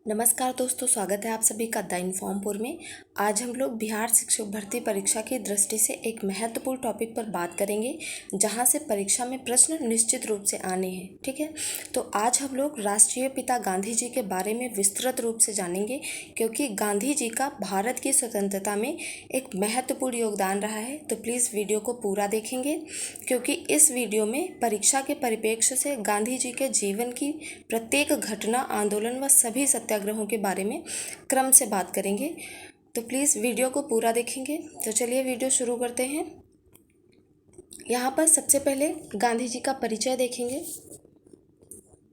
नमस्कार दोस्तों, स्वागत है आप सभी का द इन्फॉर्मपुर में। आज हम लोग बिहार शिक्षक भर्ती परीक्षा की दृष्टि से एक महत्वपूर्ण टॉपिक पर बात करेंगे, जहां से परीक्षा में प्रश्न निश्चित रूप से आने हैं। ठीक है, तो आज हम लोग राष्ट्रीय पिता गांधी जी के बारे में विस्तृत रूप से जानेंगे, क्योंकि गांधी जी का भारत की स्वतंत्रता में एक महत्वपूर्ण योगदान रहा है। तो प्लीज़ वीडियो को पूरा देखेंगे, क्योंकि इस वीडियो में परीक्षा के परिप्रेक्ष्य से गांधी जी के जीवन की प्रत्येक घटना, आंदोलन व सभी सत्याग्रहों के बारे में क्रम से बात करेंगे। तो प्लीज़ वीडियो को पूरा देखेंगे। तो चलिए वीडियो शुरू करते हैं। यहाँ पर सबसे पहले गांधी जी का परिचय देखेंगे।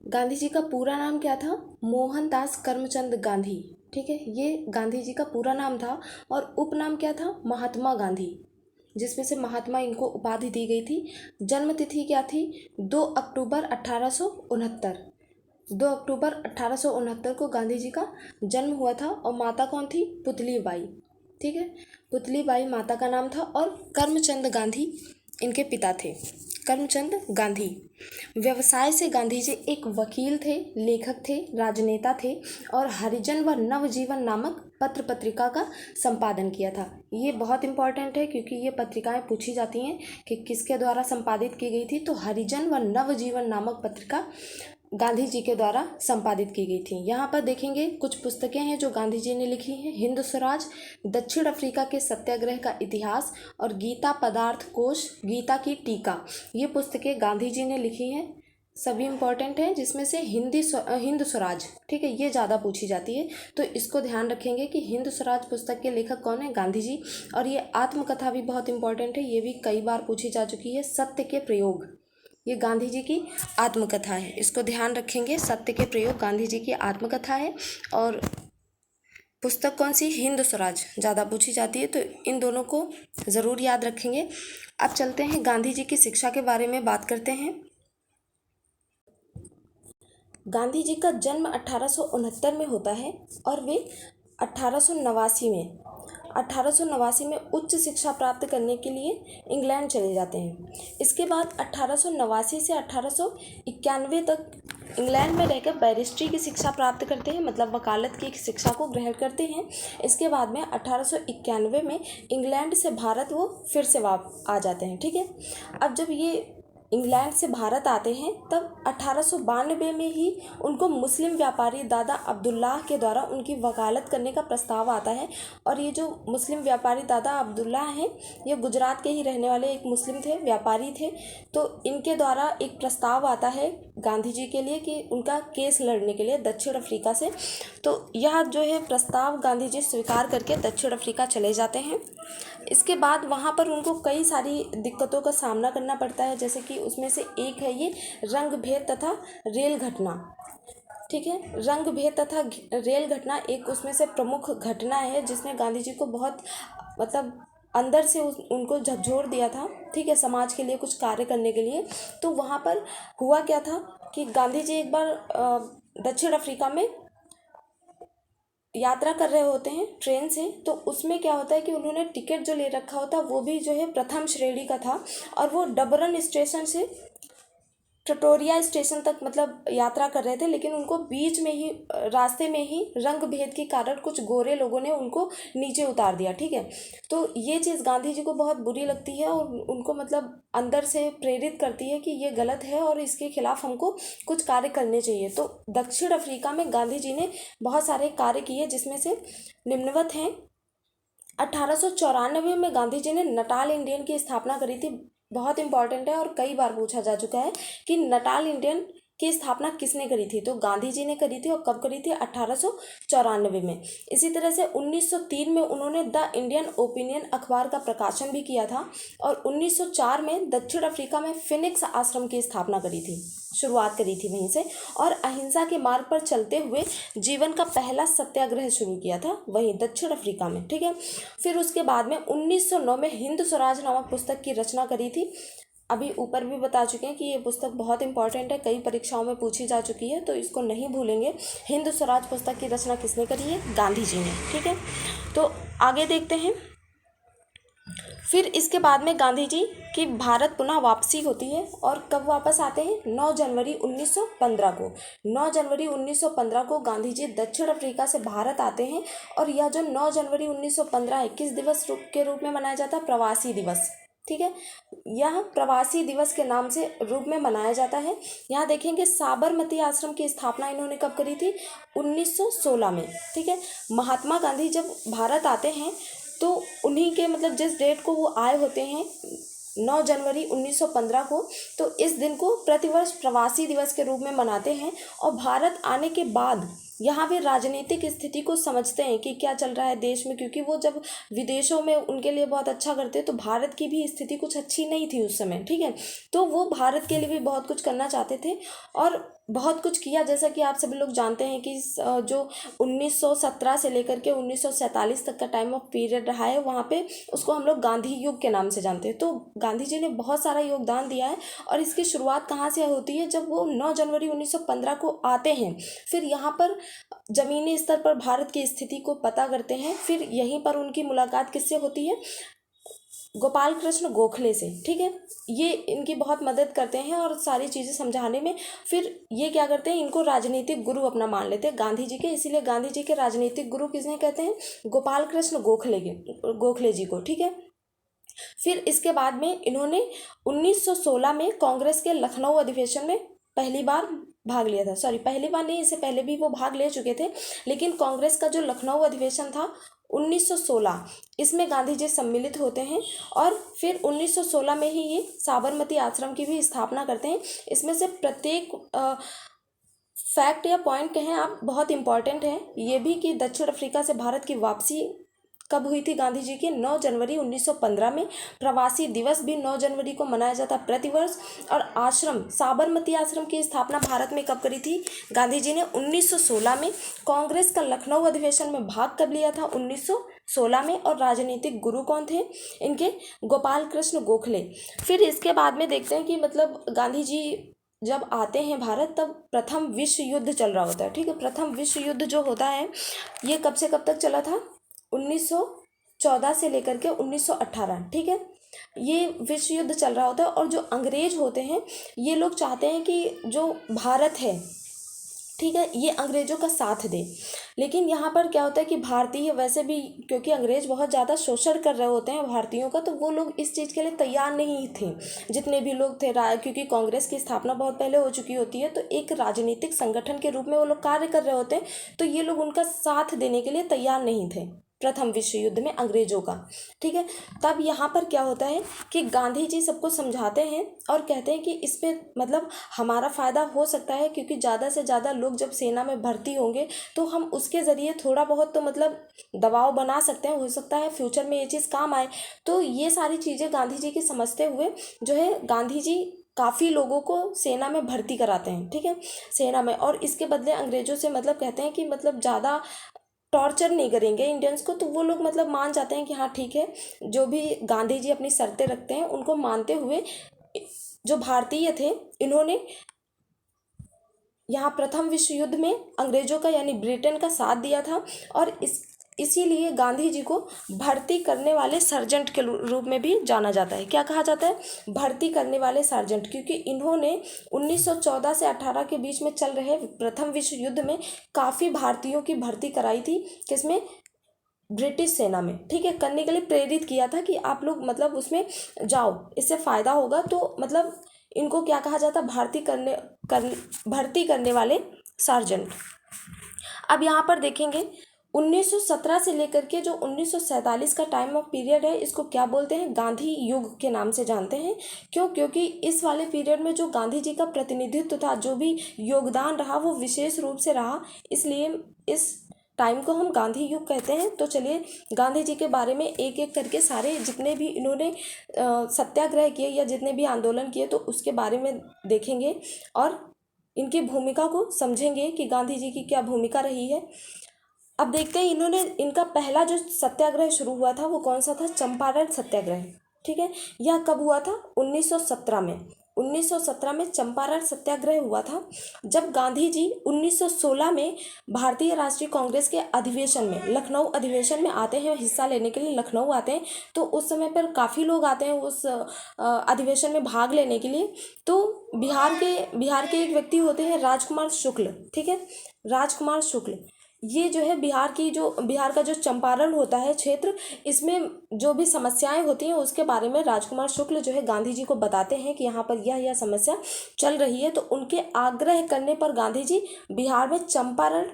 गांधी जी का पूरा नाम क्या था? मोहनदास करमचंद गांधी। ठीक है, ये गांधी जी का पूरा नाम था। और उपनाम क्या था? महात्मा गांधी, जिसमें से महात्मा इनको उपाधि दी गई थी। जन्म तिथि क्या थी? 2 अक्टूबर 1869। 2 अक्टूबर 1869 को गांधी जी का जन्म हुआ था। और माता कौन थी? पुतली बाई। ठीक है, पुतली बाई माता का नाम था। और करमचंद गांधी इनके पिता थे, करमचंद गांधी। व्यवसाय से गांधी जी एक वकील थे, लेखक थे, राजनेता थे और हरिजन व नवजीवन नामक पत्र पत्रिका का संपादन किया था। ये बहुत इंपॉर्टेंट है, क्योंकि ये पत्रिकाएं पूछी जाती हैं कि किसके द्वारा संपादित की गई थी। तो हरिजन व नवजीवन नामक पत्रिका गांधी जी के द्वारा संपादित की गई थी। यहाँ पर देखेंगे कुछ पुस्तकें हैं जो गांधी जी ने लिखी हैं। हिंद स्वराज, दक्षिण अफ्रीका के सत्याग्रह का इतिहास और गीता पदार्थ कोश, गीता की टीका, ये पुस्तकें गांधी जी ने लिखी हैं। सभी इम्पॉर्टेंट हैं, जिसमें से हिंद स्वराज, ठीक है, ये ज़्यादा पूछी जाती है। तो इसको ध्यान रखेंगे कि हिंद स्वराज पुस्तक के लेखक कौन है? गांधी जी। और ये आत्मकथा भी बहुत इंपॉर्टेंट है, ये भी कई बार पूछी जा चुकी है। सत्य के प्रयोग, ये गांधी जी की आत्मकथा है, इसको ध्यान रखेंगे। सत्य के प्रयोग गांधी जी की आत्मकथा है। और पुस्तक कौन सी? हिंद स्वराज, ज़्यादा पूछी जाती है, तो इन दोनों को ज़रूर याद रखेंगे। अब चलते हैं गांधी जी की शिक्षा के बारे में बात करते हैं। गांधी जी का जन्म 1869 में होता है और वे 1889 में उच्च शिक्षा प्राप्त करने के लिए इंग्लैंड चले जाते हैं। इसके बाद 1889 से 1891 तक इंग्लैंड में रहकर बैरिस्ट्री की शिक्षा प्राप्त करते हैं, मतलब वकालत की शिक्षा को ग्रहण करते हैं। इसके बाद में 1891 में इंग्लैंड से भारत वो फिर से वापस आ जाते हैं। ठीक है, अब जब ये इंग्लैंड से भारत आते हैं तब 1892 में ही उनको मुस्लिम व्यापारी दादा अब्दुल्लाह के द्वारा उनकी वकालत करने का प्रस्ताव आता है। और ये जो मुस्लिम व्यापारी दादा अब्दुल्लाह हैं, ये गुजरात के ही रहने वाले एक मुस्लिम थे, व्यापारी थे। तो इनके द्वारा एक प्रस्ताव आता है गांधी जी के लिए कि उनका केस लड़ने के लिए दक्षिण अफ्रीका से। तो यह जो है प्रस्ताव गांधी जी स्वीकार करके दक्षिण अफ्रीका चले जाते हैं। इसके बाद वहाँ पर उनको कई सारी दिक्कतों का सामना करना पड़ता है, जैसे कि उसमें से एक है ये रंग भेद तथा रेल घटना। ठीक है, रंग भेद तथा रेल घटना एक उसमें से प्रमुख घटना है, जिसने गांधी जी को बहुत मतलब अंदर से उनको झकझोर दिया था। ठीक है, समाज के लिए कुछ कार्य करने के लिए। तो वहाँ पर हुआ क्या था कि गांधी जी एक बार दक्षिण अफ्रीका में यात्रा कर रहे होते हैं ट्रेन से। तो उसमें क्या होता है कि उन्होंने टिकट जो ले रखा होता वो भी जो है प्रथम श्रेणी का था। और वो डबरन स्टेशन से टटोरिया स्टेशन तक मतलब यात्रा कर रहे थे, लेकिन उनको बीच में ही रास्ते में ही रंग भेद के कारण कुछ गोरे लोगों ने उनको नीचे उतार दिया। ठीक है, तो ये चीज़ गांधी जी को बहुत बुरी लगती है और उनको मतलब अंदर से प्रेरित करती है कि ये गलत है और इसके खिलाफ हमको कुछ कार्य करने चाहिए। तो दक्षिण अफ्रीका में गांधी जी ने बहुत सारे कार्य किए, जिसमें से निम्नवत हैं। 1894 में गांधी जी ने नटाल इंडियन की स्थापना करी थी। बहुत इंपॉर्टेंट है और कई बार पूछा जा चुका है कि नटाल इंडियन की स्थापना किसने करी थी? तो गांधी जी ने करी थी। और कब करी थी? 1894 में। इसी तरह से 1903 में उन्होंने द इंडियन ओपिनियन अखबार का प्रकाशन भी किया था। और 1904 में दक्षिण अफ्रीका में फिनिक्स आश्रम की स्थापना करी थी, शुरुआत करी थी वहीं से। और अहिंसा के मार्ग पर चलते हुए जीवन का पहला सत्याग्रह शुरू किया था वहीं दक्षिण अफ्रीका में। ठीक है, फिर उसके बाद में 1909 में हिंद स्वराज नामक पुस्तक की रचना करी थी। अभी ऊपर भी बता चुके हैं कि ये पुस्तक बहुत इंपॉर्टेंट है, कई परीक्षाओं में पूछी जा चुकी है, तो इसको नहीं भूलेंगे। हिंद स्वराज पुस्तक की रचना किसने करी है? गांधी जी ने। ठीक है, तो आगे देखते हैं। फिर इसके बाद में गांधी जी की भारत पुनः वापसी होती है और कब वापस आते हैं? 9 जनवरी 1915 को। 9 जनवरी 1915 को गांधी जी दक्षिण अफ्रीका से भारत आते हैं और यह जो 9 जनवरी 1915 है किस दिवस के रूप में मनाया जाता है? प्रवासी दिवस। ठीक है, यह प्रवासी दिवस के नाम से रूप में मनाया जाता है। यहाँ देखेंगे साबरमती आश्रम की स्थापना इन्होंने कब करी थी? 1916 में। ठीक है, महात्मा गांधी जब भारत आते हैं तो उन्हीं के मतलब जिस डेट को वो आए होते हैं 9 जनवरी 1915 को, तो इस दिन को प्रतिवर्ष प्रवासी दिवस के रूप में मनाते हैं। और भारत आने के बाद यहाँ भी राजनीतिक स्थिति को समझते हैं कि क्या चल रहा है देश में, क्योंकि वो जब विदेशों में उनके लिए बहुत अच्छा करते तो भारत की भी स्थिति कुछ अच्छी नहीं थी उस समय। ठीक है, तो वो भारत के लिए भी बहुत कुछ करना चाहते थे और बहुत कुछ किया। जैसा कि आप सभी लोग जानते हैं कि जो 1917 से लेकर के 1947 तक का टाइम ऑफ पीरियड रहा है, वहाँ पे उसको हम लोग गांधी युग के नाम से जानते हैं। तो गांधी जी ने बहुत सारा योगदान दिया है और इसकी शुरुआत कहाँ से होती है? जब वो 9 जनवरी 1915 को आते हैं, फिर यहाँ पर ज़मीनी स्तर पर भारत की स्थिति को पता करते हैं। फिर यहीं पर उनकी मुलाकात किससे होती है? गोपाल कृष्ण गोखले से। ठीक है, ये इनकी बहुत मदद करते हैं और सारी चीज़ें समझाने में। फिर ये क्या करते हैं? इनको राजनीतिक गुरु अपना मान लेते हैं गांधी जी के, इसीलिए गांधी जी के राजनीतिक गुरु किसने कहते हैं? गोपाल कृष्ण गोखले जी को। ठीक है, फिर इसके बाद में इन्होंने 1916 में कांग्रेस के लखनऊ अधिवेशन में पहली बार भाग लिया था। सॉरी, पहली बार नहीं, इससे पहले भी वो भाग ले चुके थे, लेकिन कांग्रेस का जो लखनऊ अधिवेशन था 1916, इसमें गांधी जी सम्मिलित होते हैं और फिर 1916 में ही ये साबरमती आश्रम की भी स्थापना करते हैं। इसमें से प्रत्येक फैक्ट या पॉइंट कहें आप, बहुत इंपॉर्टेंट है ये भी कि दक्षिण अफ्रीका से भारत की वापसी कब हुई थी गांधी जी की? 9 जनवरी 1915 में। प्रवासी दिवस भी 9 जनवरी को मनाया जाता प्रतिवर्ष। और आश्रम साबरमती आश्रम की स्थापना भारत में कब करी थी गांधी जी ने? 1916 में। कांग्रेस का लखनऊ अधिवेशन में भाग कब लिया था? 1916 में। और राजनीतिक गुरु कौन थे इनके? गोपाल कृष्ण गोखले। फिर इसके बाद में देखते हैं कि मतलब गांधी जी जब आते हैं भारत तब प्रथम विश्व युद्ध चल रहा होता है। ठीक है, प्रथम विश्व युद्ध जो होता है ये कब से कब तक चला था? 1914 से लेकर के 1918। ठीक है, ये विश्व युद्ध चल रहा होता है और जो अंग्रेज होते हैं ये लोग चाहते हैं कि जो भारत है, ठीक है, ये अंग्रेज़ों का साथ दे। लेकिन यहाँ पर क्या होता है कि भारतीय वैसे भी, क्योंकि अंग्रेज़ बहुत ज़्यादा शोषण कर रहे होते हैं भारतीयों का, तो वो लोग इस चीज़ के लिए तैयार नहीं थे। जितने भी लोग थे क्योंकि कांग्रेस की स्थापना बहुत पहले हो चुकी होती है, तो एक राजनीतिक संगठन के रूप में वो लोग कार्य कर रहे होते हैं, तो ये लोग उनका साथ देने के लिए तैयार नहीं थे प्रथम विश्व युद्ध में अंग्रेजों का। ठीक है, तब यहाँ पर क्या होता है कि गांधी जी सबको समझाते हैं और कहते हैं कि इसमें मतलब हमारा फ़ायदा हो सकता है, क्योंकि ज़्यादा से ज़्यादा लोग जब सेना में भर्ती होंगे तो हम उसके ज़रिए थोड़ा बहुत तो मतलब दबाव बना सकते हैं, हो सकता है फ्यूचर में ये चीज़ काम आए। तो ये सारी चीज़ें गांधी जी की समझते हुए जो है गांधी जी काफ़ी लोगों को सेना में भर्ती कराते हैं। ठीक है, सेना में, और इसके बदले अंग्रेज़ों से मतलब कहते हैं कि मतलब ज़्यादा टॉर्चर नहीं करेंगे इंडियंस को। तो वो लोग मतलब मान जाते हैं कि हाँ ठीक है, जो भी गांधी जी अपनी शर्तें रखते हैं उनको मानते हुए जो भारतीय थे इन्होंने यहाँ प्रथम विश्व युद्ध में अंग्रेजों का यानी ब्रिटेन का साथ दिया था। और इसीलिए गांधी जी को भर्ती करने वाले सर्जेंट के रूप में भी जाना जाता है। क्या कहा जाता है? भर्ती करने वाले सर्जेंट, क्योंकि इन्होंने 1914 से 18 के बीच में चल रहे प्रथम विश्व युद्ध में काफ़ी भारतीयों की भर्ती कराई थी। किसमें? ब्रिटिश सेना में। ठीक है, करने के लिए प्रेरित किया था कि आप लोग मतलब उसमें जाओ, इससे फ़ायदा होगा। तो मतलब इनको क्या कहा जाता? भर्ती करने वाले सार्जेंट। अब यहाँ पर देखेंगे 1917 से लेकर के जो 1947 का टाइम ऑफ पीरियड है, इसको क्या बोलते हैं? गांधी युग के नाम से जानते हैं। क्यों? क्योंकि इस वाले पीरियड में जो गांधी जी का प्रतिनिधित्व था, जो भी योगदान रहा, वो विशेष रूप से रहा, इसलिए इस टाइम को हम गांधी युग कहते हैं। तो चलिए गांधी जी के बारे में एक एक करके सारे जितने भी इन्होंने सत्याग्रह किए या जितने भी आंदोलन किए तो उसके बारे में देखेंगे और इनकी भूमिका को समझेंगे कि गांधी जी की क्या भूमिका रही है। अब देखते हैं इनका पहला जो सत्याग्रह शुरू हुआ था वो कौन सा था? चंपारण सत्याग्रह। ठीक है, यह कब हुआ था? 1917 में। 1917 में चंपारण सत्याग्रह हुआ था। जब गांधी जी 1916 में भारतीय राष्ट्रीय कांग्रेस के अधिवेशन में, लखनऊ अधिवेशन में आते हैं, हिस्सा लेने के लिए लखनऊ आते हैं, तो उस समय पर काफ़ी लोग आते हैं उस अधिवेशन में भाग लेने के लिए। तो बिहार के एक व्यक्ति होते हैं राजकुमार शुक्ल, ठीक है, राजकुमार शुक्ल। ये जो है बिहार का जो चंपारण होता है क्षेत्र, इसमें जो भी समस्याएं होती हैं उसके बारे में राजकुमार शुक्ल जो है गांधी जी को बताते हैं कि यहाँ पर यह समस्या चल रही है। तो उनके आग्रह करने पर गांधी जी बिहार में चंपारण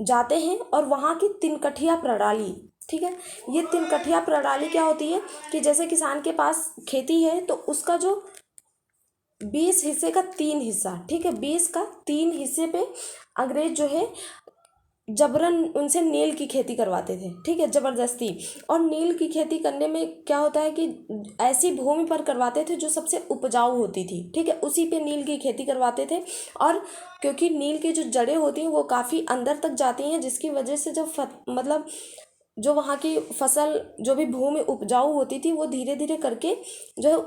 जाते हैं और वहाँ की तिनकठिया प्रणाली, ठीक है, ये तिनकठिया प्रणाली क्या होती है कि जैसे किसान के पास खेती है तो उसका जो 20 हिस्से का 3 हिस्सा, ठीक है, 20 का 3 हिस्से पे अंग्रेज जो है जबरन उनसे नील की खेती करवाते थे, ठीक है, ज़बरदस्ती। और नील की खेती करने में क्या होता है कि ऐसी भूमि पर करवाते थे जो सबसे उपजाऊ होती थी, ठीक है, उसी पे नील की खेती करवाते थे। और क्योंकि नील की जो जड़ें होती हैं वो काफ़ी अंदर तक जाती हैं, जिसकी वजह से जब मतलब जो वहाँ की फसल, जो भी भूमि उपजाऊ होती थी वो धीरे धीरे करके जो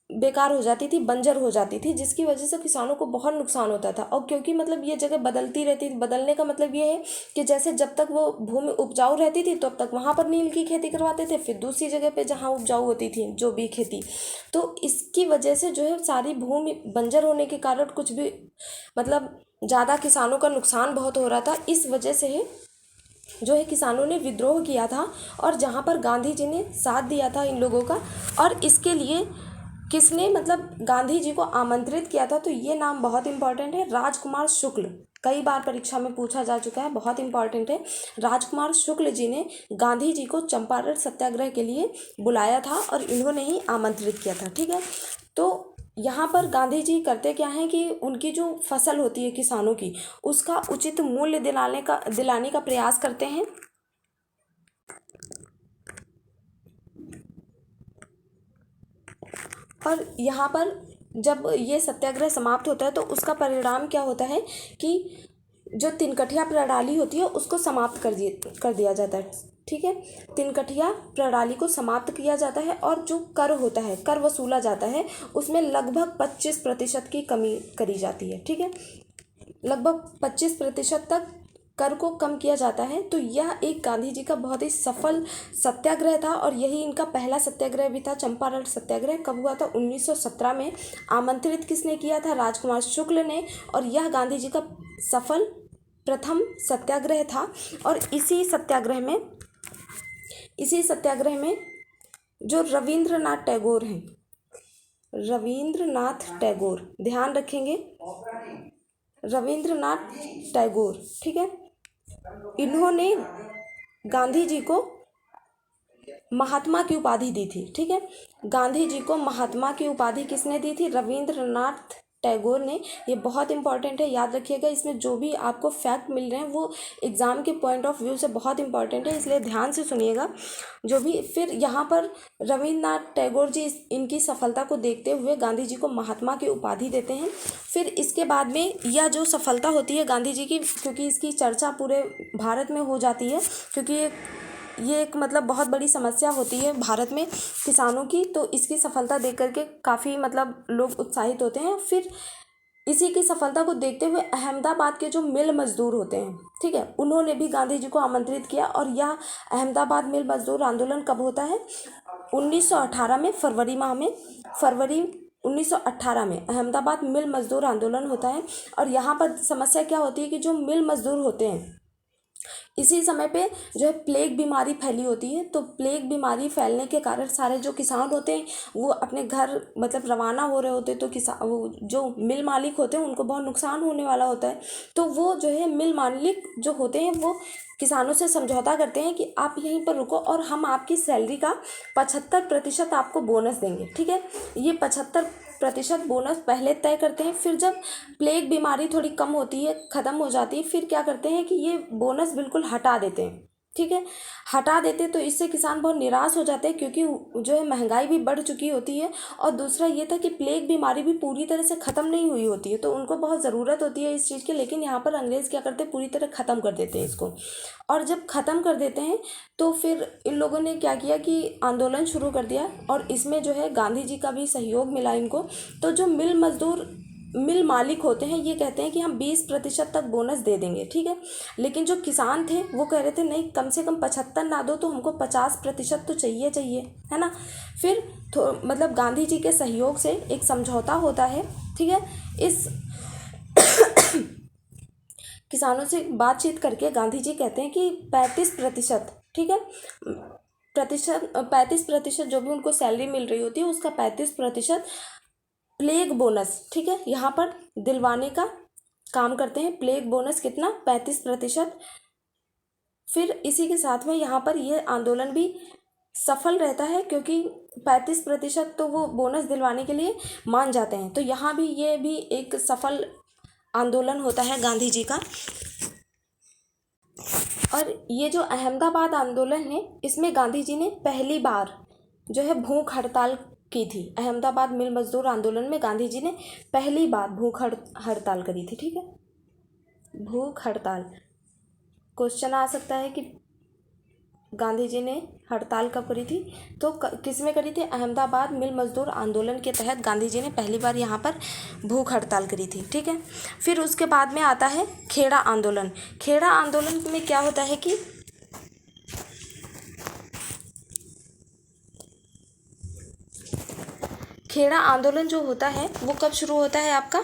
बेकार हो जाती थी, बंजर हो जाती थी, जिसकी वजह से किसानों को बहुत नुकसान होता था। और क्योंकि मतलब ये जगह बदलती रहती थी, बदलने का मतलब ये है कि जैसे जब तक वो भूमि उपजाऊ रहती थी तब तक वहाँ पर नील की खेती करवाते थे, फिर दूसरी जगह पे जहाँ उपजाऊ होती थी जो भी खेती, तो इसकी वजह से जो है सारी भूमि बंजर होने के कारण कुछ भी मतलब ज़्यादा किसानों का नुकसान बहुत हो रहा था। इस वजह से ही जो है किसानों ने विद्रोह किया था और जहाँ पर गांधी जी ने साथ दिया था इन लोगों का। और इसके लिए किसने मतलब गांधी जी को आमंत्रित किया था, तो ये नाम बहुत इंपॉर्टेंट है, राजकुमार शुक्ल। कई बार परीक्षा में पूछा जा चुका है, बहुत इंपॉर्टेंट है। राजकुमार शुक्ल जी ने गांधी जी को चंपारण सत्याग्रह के लिए बुलाया था और इन्होंने ही आमंत्रित किया था, ठीक है। तो यहाँ पर गांधी जी करते क्या हैं कि उनकी जो फसल होती है किसानों की, उसका उचित मूल्य दिलाने का प्रयास करते हैं। और यहाँ पर जब ये सत्याग्रह समाप्त होता है तो उसका परिणाम क्या होता है कि जो तिनकठिया प्रणाली होती है उसको समाप्त कर दिया जाता है, ठीक है, तिनकठिया प्रणाली को समाप्त किया जाता है। और जो कर होता है, कर वसूला जाता है, उसमें लगभग 25% की कमी करी जाती है, ठीक है, लगभग 25% तक कर को कम किया जाता है। तो यह एक गांधी जी का बहुत ही सफल सत्याग्रह था और यही इनका पहला सत्याग्रह भी था। चंपारण सत्याग्रह कब हुआ था? 1917 में। आमंत्रित किसने किया था? राजकुमार शुक्ल ने। और यह गांधी जी का सफल प्रथम सत्याग्रह था। और इसी सत्याग्रह में जो रविंद्रनाथ टैगोर हैं, रविंद्रनाथ टैगोर, ध्यान रखेंगे, रविंद्रनाथ टैगोर, ठीक है, इन्होंने गांधी जी को महात्मा की उपाधि दी थी, ठीक है। गांधी जी को महात्मा की उपाधि किसने दी थी? रविंद्रनाथ टैगोर ने। ये बहुत इंपॉर्टेंट है, याद रखिएगा। इसमें जो भी आपको फैक्ट मिल रहे हैं वो एग्ज़ाम के पॉइंट ऑफ व्यू से बहुत इंपॉर्टेंट है, इसलिए ध्यान से सुनिएगा जो भी। फिर यहाँ पर रविंद्रनाथ टैगोर जी इनकी सफलता को देखते हुए गांधी जी को महात्मा की उपाधि देते हैं। फिर इसके बाद में यह जो सफलता होती है गांधी जी की, क्योंकि इसकी चर्चा पूरे भारत में हो जाती है, क्योंकि ये एक मतलब बहुत बड़ी समस्या होती है भारत में किसानों की, तो इसकी सफलता देख करके काफ़ी मतलब लोग उत्साहित होते हैं। फिर इसी की सफलता को देखते हुए अहमदाबाद के जो मिल मजदूर होते हैं, ठीक है, उन्होंने भी गांधी जी को आमंत्रित किया। और यह अहमदाबाद मिल मजदूर आंदोलन कब होता है? 1918 में, फरवरी 1918 में अहमदाबाद मिल मजदूर आंदोलन होता है। और यहाँ पर समस्या क्या होती है कि जो मिल मजदूर होते हैं, इसी समय पे जो है प्लेग बीमारी फैली होती है। तो प्लेग बीमारी फैलने के कारण सारे जो किसान होते हैं वो अपने घर मतलब रवाना हो रहे होते हैं, तो वो जो मिल मालिक होते हैं उनको बहुत नुकसान होने वाला होता है। तो वो जो है मिल मालिक जो होते हैं वो किसानों से समझौता करते हैं कि आप यहीं पर रुको और हम आपकी सैलरी का 75% आपको बोनस देंगे, ठीक है। ये 75% बोनस पहले तय करते हैं। फिर जब प्लेग बीमारी थोड़ी कम होती है, ख़त्म हो जाती है, फिर क्या करते हैं कि ये बोनस बिल्कुल हटा देते हैं, ठीक है, हटा देते तो इससे किसान बहुत निराश हो जाते हैं, क्योंकि जो है महंगाई भी बढ़ चुकी होती है, और दूसरा ये था कि प्लेग बीमारी भी पूरी तरह से ख़त्म नहीं हुई होती है, तो उनको बहुत ज़रूरत होती है इस चीज़ की। लेकिन यहाँ पर अंग्रेज़ क्या करते हैं, पूरी तरह ख़त्म कर देते हैं इसको। और जब ख़त्म कर देते हैं तो फिर इन लोगों ने क्या किया कि आंदोलन शुरू कर दिया, और इसमें जो है गांधी जी का भी सहयोग मिला इनको। तो जो मिल मालिक होते हैं ये कहते हैं कि हम 20% तक बोनस दे देंगे, ठीक है। लेकिन जो किसान थे वो कह रहे थे नहीं, कम से कम 75 ना दो तो हमको 50% तो चाहिए, है ना। फिर मतलब गांधी जी के सहयोग से एक समझौता होता है, ठीक है। इस किसानों से बातचीत करके गांधी जी कहते हैं कि 35%, ठीक है, 35% जो भी उनको सैलरी मिल रही होती है उसका 35% प्लेग बोनस, ठीक है, यहाँ पर दिलवाने का काम करते हैं। प्लेग बोनस कितना, 35%। फिर इसी के साथ में यहाँ पर ये आंदोलन भी सफल रहता है, क्योंकि 35% तो वो बोनस दिलवाने के लिए मान जाते हैं। तो यहाँ भी ये भी एक सफल आंदोलन होता है गांधी जी का। और ये जो अहमदाबाद आंदोलन है इसमें गांधी जी ने पहली बार जो है भूख हड़ताल की थी। अहमदाबाद मिल मजदूर आंदोलन में गांधी जी ने पहली बार भूख हड़ताल करी थी, ठीक है। भूख हड़ताल क्वेश्चन आ सकता है कि गांधी जी ने हड़ताल कब करी थी, तो किस में करी थी, अहमदाबाद मिल मजदूर आंदोलन के तहत गांधी जी ने पहली बार यहाँ पर भूख हड़ताल करी थी, ठीक है। फिर उसके बाद में आता है खेड़ा आंदोलन। खेड़ा आंदोलन में क्या होता है कि खेड़ा आंदोलन जो होता है वो कब शुरू होता है आपका,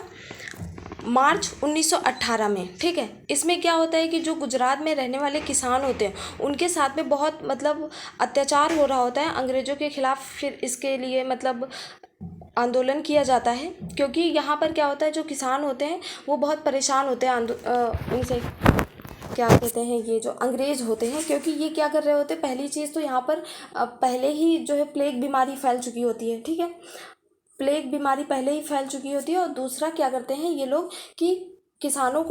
मार्च 1918 में, ठीक है। इसमें क्या होता है कि जो गुजरात में रहने वाले किसान होते हैं उनके साथ में बहुत मतलब अत्याचार हो रहा होता है अंग्रेज़ों के खिलाफ। फिर इसके लिए मतलब आंदोलन किया जाता है, क्योंकि यहाँ पर क्या होता है, जो किसान होते हैं वो बहुत परेशान होते हैं उनसे, क्या कहते हैं, ये जो अंग्रेज़ होते हैं, क्योंकि ये क्या कर रहे होते हैं, पहली चीज़ तो यहाँ पर पहले ही जो है प्लेग बीमारी फैल चुकी होती है, ठीक है। प्लेग बीमारी पहले ही फैल चुकी होती है। और दूसरा क्या करते हैं ये लोग कि किसानों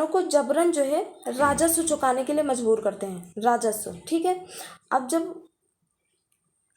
को जबरन जो है राजस्व चुकाने के लिए मजबूर करते हैं, राजस्व, ठीक है। अब जब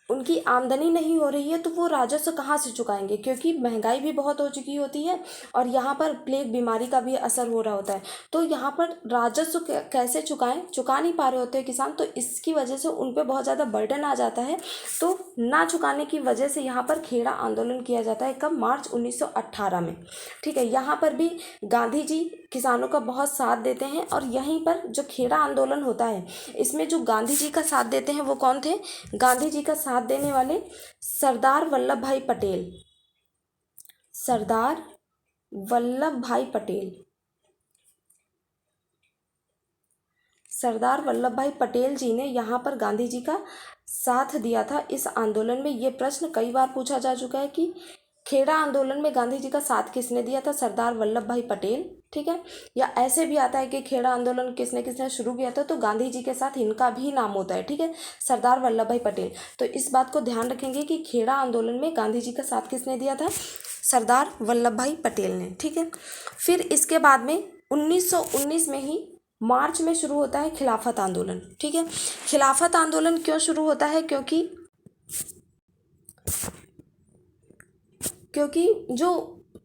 उनकी आमदनी नहीं हो रही है तो वो राजस्व कहाँ से चुकाएंगे, क्योंकि महंगाई भी बहुत हो चुकी होती है और यहाँ पर प्लेग बीमारी का भी असर हो रहा होता है। तो यहाँ पर राजस्व कैसे चुका नहीं पा रहे होते हैं किसान, तो इसकी वजह से उन पर बहुत ज़्यादा बर्डन आ जाता है। तो ना चुकाने की वजह से यहाँ पर खेड़ा आंदोलन किया जाता है, कब, मार्च 1918 में, ठीक है। यहाँ पर भी गांधी जी किसानों का बहुत साथ देते हैं। और यहीं पर जो खेड़ा आंदोलन होता है इसमें जो गांधी जी का साथ देते हैं वो कौन थे, गांधी जी का साथ देने वाले सरदार वल्लभ भाई पटेल, सरदार वल्लभ भाई पटेल, सरदार वल्लभ भाई पटेल जी ने यहाँ पर गांधी जी का साथ दिया था इस आंदोलन में। ये प्रश्न कई बार पूछा जा चुका है कि खेड़ा आंदोलन में गांधी जी का साथ किसने दिया था, सरदार वल्लभ भाई पटेल, ठीक है। या ऐसे भी आता है कि खेड़ा आंदोलन किसने किसने शुरू किया था, तो गांधी जी के साथ इनका भी नाम होता है, ठीक है, सरदार वल्लभ भाई पटेल। तो इस बात को ध्यान रखेंगे कि खेड़ा आंदोलन में गांधी जी का साथ किसने दिया था, सरदार वल्लभ भाई पटेल ने, ठीक है। फिर इसके बाद में 1919 में ही मार्च में शुरू होता है खिलाफत आंदोलन, ठीक है। खिलाफत आंदोलन क्यों शुरू होता है, क्योंकि जो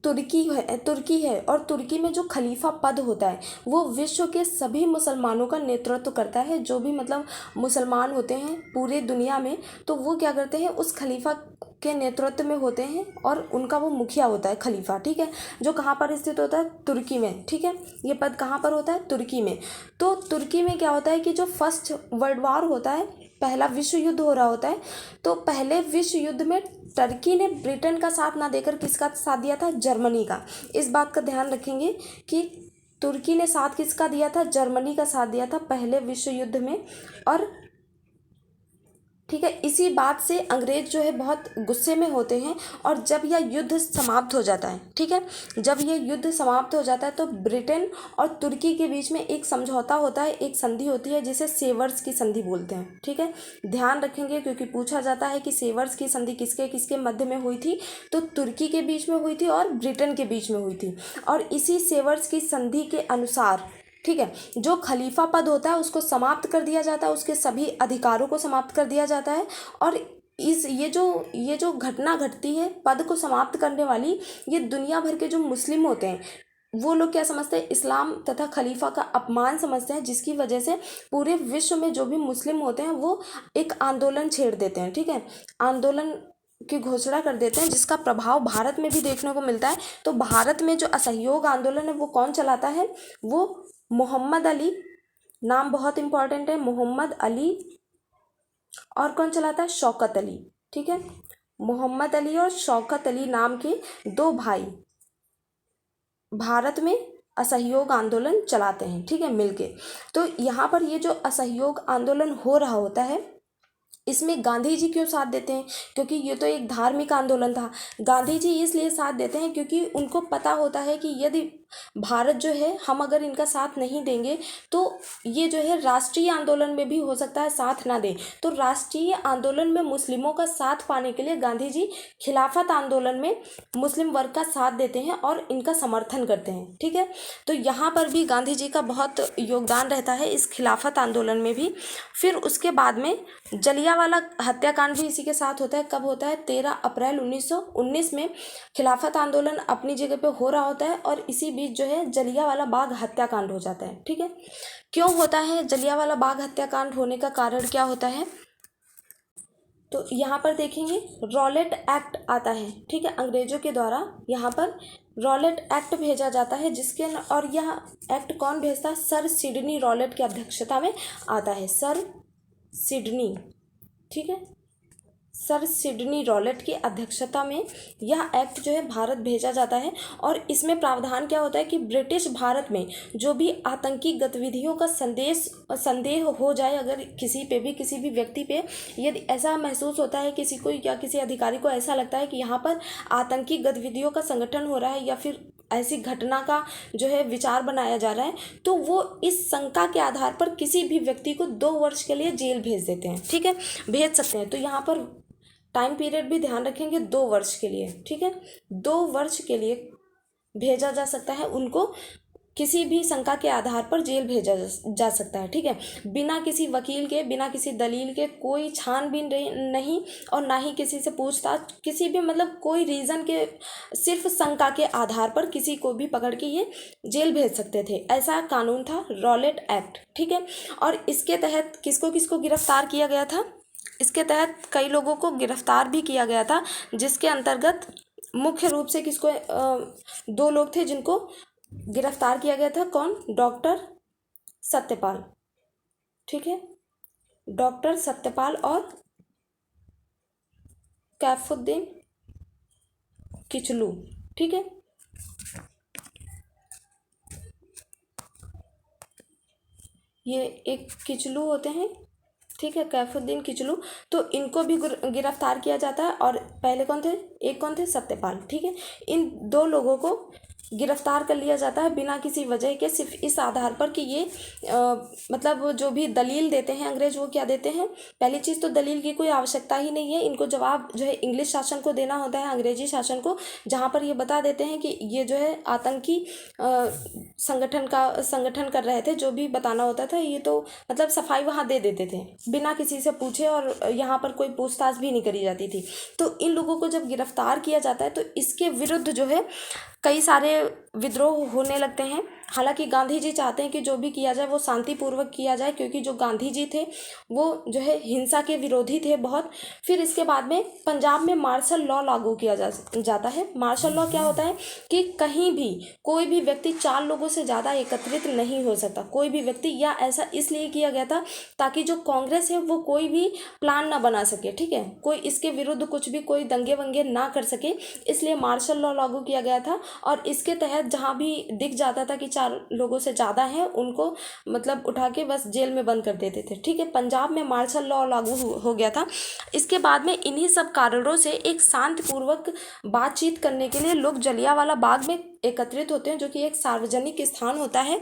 तुर्की है और तुर्की में जो खलीफा पद होता है वो विश्व के सभी मुसलमानों का नेतृत्व करता है। जो भी मतलब मुसलमान होते हैं पूरे दुनिया में, तो वो क्या करते हैं, उस खलीफा के नेतृत्व में होते हैं और उनका वो मुखिया होता है खलीफा, ठीक है, जो कहाँ पर स्थित होता है, तुर्की में, ठीक है। ये पद कहाँ पर होता है, तुर्की में। तो तुर्की में क्या होता है कि जो फर्स्ट वर्ल्ड वॉर होता है, पहला विश्व युद्ध हो रहा होता है, तो पहले विश्व युद्ध में टर्की ने ब्रिटेन का साथ ना देकर किसका साथ दिया था, जर्मनी का। इस बात का ध्यान रखेंगे कि तुर्की ने साथ किसका दिया था, जर्मनी का साथ दिया था पहले विश्व युद्ध में। और ठीक है, इसी बात से अंग्रेज जो है बहुत गुस्से में होते हैं। और जब यह युद्ध समाप्त हो जाता है, ठीक है, जब यह युद्ध समाप्त हो जाता है तो ब्रिटेन और तुर्की के बीच में एक समझौता होता है, एक संधि होती है जिसे सेवर्स की संधि बोलते हैं, ठीक है। ध्यान रखेंगे क्योंकि पूछा जाता है कि सेवर्स की संधि किसके किसके मध्य में हुई थी, तो तुर्की के बीच में हुई थी और ब्रिटेन के बीच में हुई थी। और इसी सेवर्स की संधि के अनुसार ठीक है। जो खलीफा पद होता है उसको समाप्त कर दिया जाता है, उसके सभी अधिकारों को समाप्त कर दिया जाता है। और ये जो घटना घटती है पद को समाप्त करने वाली, ये दुनिया भर के जो मुस्लिम होते हैं वो लोग क्या समझते हैं, इस्लाम तथा खलीफा का अपमान समझते हैं, जिसकी वजह से पूरे विश्व में जो भी मुस्लिम होते हैं वो एक आंदोलन छेड़ देते हैं। ठीक है, आंदोलन की घोषणा कर देते हैं, जिसका प्रभाव भारत में भी देखने को मिलता है। तो भारत में जो असहयोग आंदोलन है वो कौन चलाता है, वो मोहम्मद अली, नाम बहुत इंपॉर्टेंट है, मोहम्मद अली, और कौन चलाता है, शौकत अली। ठीक है, मोहम्मद अली और शौकत अली नाम के दो भाई भारत में असहयोग आंदोलन चलाते हैं। ठीक है, मिलके। तो यहाँ पर ये जो असहयोग आंदोलन हो रहा होता है इसमें गांधी जी क्यों साथ देते हैं, क्योंकि ये तो एक धार्मिक आंदोलन था। गांधी जी इसलिए साथ देते हैं क्योंकि उनको पता होता है कि यदि भारत जो है, हम अगर इनका साथ नहीं देंगे तो ये जो है राष्ट्रीय आंदोलन में भी हो सकता है साथ ना दें। तो राष्ट्रीय आंदोलन में मुस्लिमों का साथ पाने के लिए गांधी जी खिलाफत आंदोलन में मुस्लिम वर्ग का साथ देते हैं और इनका समर्थन करते हैं। ठीक है, तो यहाँ पर भी गांधी जी का बहुत योगदान रहता है इस खिलाफत आंदोलन में भी। फिर उसके बाद में जलियांवाला हत्याकांड भी इसी के साथ होता है। कब होता है, 13 अप्रैल 1919 में खिलाफत आंदोलन अपनी जगह पे हो रहा होता है और इसी बीच जो है जलियांवाला बाग हत्याकांड हो जाता है। ठीक है, क्यों होता है जलियांवाला बाग हत्याकांड होने का कारण क्या होता है, तो यहाँ पर देखेंगे रॉलेट एक्ट आता है। ठीक है, अंग्रेजों के द्वारा यहाँ पर रॉलेट एक्ट भेजा जाता है, जिसके और यह एक्ट कौन भेजता है, सर सिडनी रॉलेट की अध्यक्षता में आता है, सर सिडनी। ठीक है, सर सिडनी रॉलेट की अध्यक्षता में यह एक्ट जो है भारत भेजा जाता है। और इसमें प्रावधान क्या होता है कि ब्रिटिश भारत में जो भी आतंकी गतिविधियों का संदेह हो जाए, अगर किसी पे भी, किसी भी व्यक्ति पे यदि ऐसा महसूस होता है, किसी को या किसी अधिकारी को ऐसा लगता है कि यहाँ पर आतंकी गतिविधियों का संगठन हो रहा है या फिर ऐसी घटना का जो है विचार बनाया जा रहा है, तो वो इस शंका के आधार पर किसी भी व्यक्ति को 2 वर्ष के लिए जेल भेज देते हैं। ठीक है, भेज सकते हैं। तो यहाँ पर टाइम पीरियड भी ध्यान रखेंगे, 2 वर्ष के लिए। ठीक है, 2 वर्ष के लिए भेजा जा सकता है उनको, किसी भी शंका के आधार पर जेल भेजा जा सकता है। ठीक है, बिना किसी वकील के, बिना किसी दलील के, कोई छानबीन नहीं और ना ही किसी से पूछताछ, किसी भी मतलब कोई रीज़न के, सिर्फ शंका के आधार पर किसी को भी पकड़ के ये जेल भेज सकते थे। ऐसा कानून था रॉलेट एक्ट। ठीक है, और इसके तहत किसको किसको गिरफ्तार किया गया था, इसके तहत कई लोगों को गिरफ्तार भी किया गया था, जिसके अंतर्गत मुख्य रूप से किसको 2 लोग थे जिनको गिरफ्तार किया गया था। कौन, डॉक्टर सत्यपाल। ठीक है, डॉक्टर सत्यपाल और कैफुद्दीन किचलू। ठीक है, ये एक किचलू होते हैं। ठीक है, कैफुद्दीन किचलू। तो इनको भी गिरफ्तार किया जाता है। और पहले कौन थे, एक कौन थे, सत्यपाल। ठीक है, इन 2 लोगों को गिरफ्तार कर लिया जाता है बिना किसी वजह के, सिर्फ इस आधार पर कि ये मतलब जो भी दलील देते हैं अंग्रेज, वो क्या देते हैं, पहली चीज़ तो दलील की कोई आवश्यकता ही नहीं है, इनको जवाब जो है इंग्लिश शासन को देना होता है, अंग्रेजी शासन को, जहाँ पर ये बता देते हैं कि ये जो है आतंकी संगठन कर रहे थे, जो भी बताना होता था ये तो मतलब सफाई वहाँ दे देते थे बिना किसी से पूछे, और यहाँ पर कोई पूछताछ भी नहीं करी जाती थी। तो इन लोगों को जब गिरफ्तार किया जाता है तो इसके विरुद्ध जो है कई सारे विद्रोह होने लगते हैं। हालांकि गांधी जी चाहते हैं कि जो भी किया जाए वो शांतिपूर्वक किया जाए, क्योंकि जो गांधी जी थे वो जो है हिंसा के विरोधी थे बहुत। फिर इसके बाद में पंजाब में मार्शल लॉ लागू किया जाता है। मार्शल लॉ क्या होता है कि कहीं भी कोई भी व्यक्ति 4 लोगों से ज़्यादा एकत्रित नहीं हो सकता, कोई भी व्यक्ति, या ऐसा इसलिए किया गया था ताकि जो कांग्रेस है वो कोई भी प्लान ना बना सके। ठीक है, कोई इसके विरुद्ध कुछ भी, कोई दंगे वंगे ना कर सके, इसलिए मार्शल लॉ लागू किया गया था। और इसके तहत जहाँ भी दिख जाता था कि 4 लोगों से ज़्यादा हैं, उनको मतलब उठा के बस जेल में बंद कर देते थे। ठीक है, पंजाब में मार्शल लॉ लागू हो गया था। इसके बाद में इन्हीं सब कारणों से एक शांतिपूर्वक बातचीत करने के लिए लोग जलियांवाला बाग में एकत्रित होते हैं, जो कि एक सार्वजनिक स्थान होता है।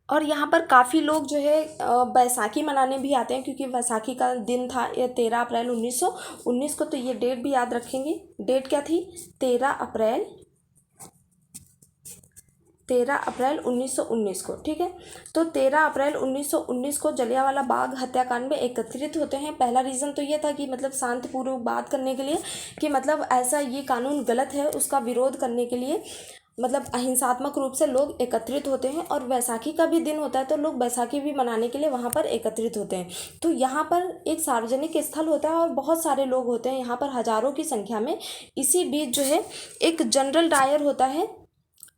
और यहाँ पर काफ़ी लोग जो है बैसाखी मनाने भी आते हैं, क्योंकि बैसाखी का दिन था ये 13 अप्रैल 1919 को। तो ये डेट भी याद रखेंगे, डेट क्या थी, 13 अप्रैल 13 अप्रैल 1919 को, ठीक है। तो 13 अप्रैल 1919 को जलियांवाला बाग हत्याकांड में एकत्रित होते हैं। पहला रीज़न तो ये था कि मतलब शांतिपूर्वक बात करने के लिए, कि मतलब ऐसा ये कानून गलत है उसका विरोध करने के लिए मतलब अहिंसात्मक रूप से लोग एकत्रित होते हैं। और वैसाखी का भी दिन होता है तो लोग वैसाखी भी मनाने के लिए वहाँ पर एकत्रित होते हैं। तो यहाँ पर एक सार्वजनिक स्थल होता है और बहुत सारे लोग होते हैं यहाँ पर, हजारों की संख्या में। इसी बीच जो है एक जनरल डायर होता है,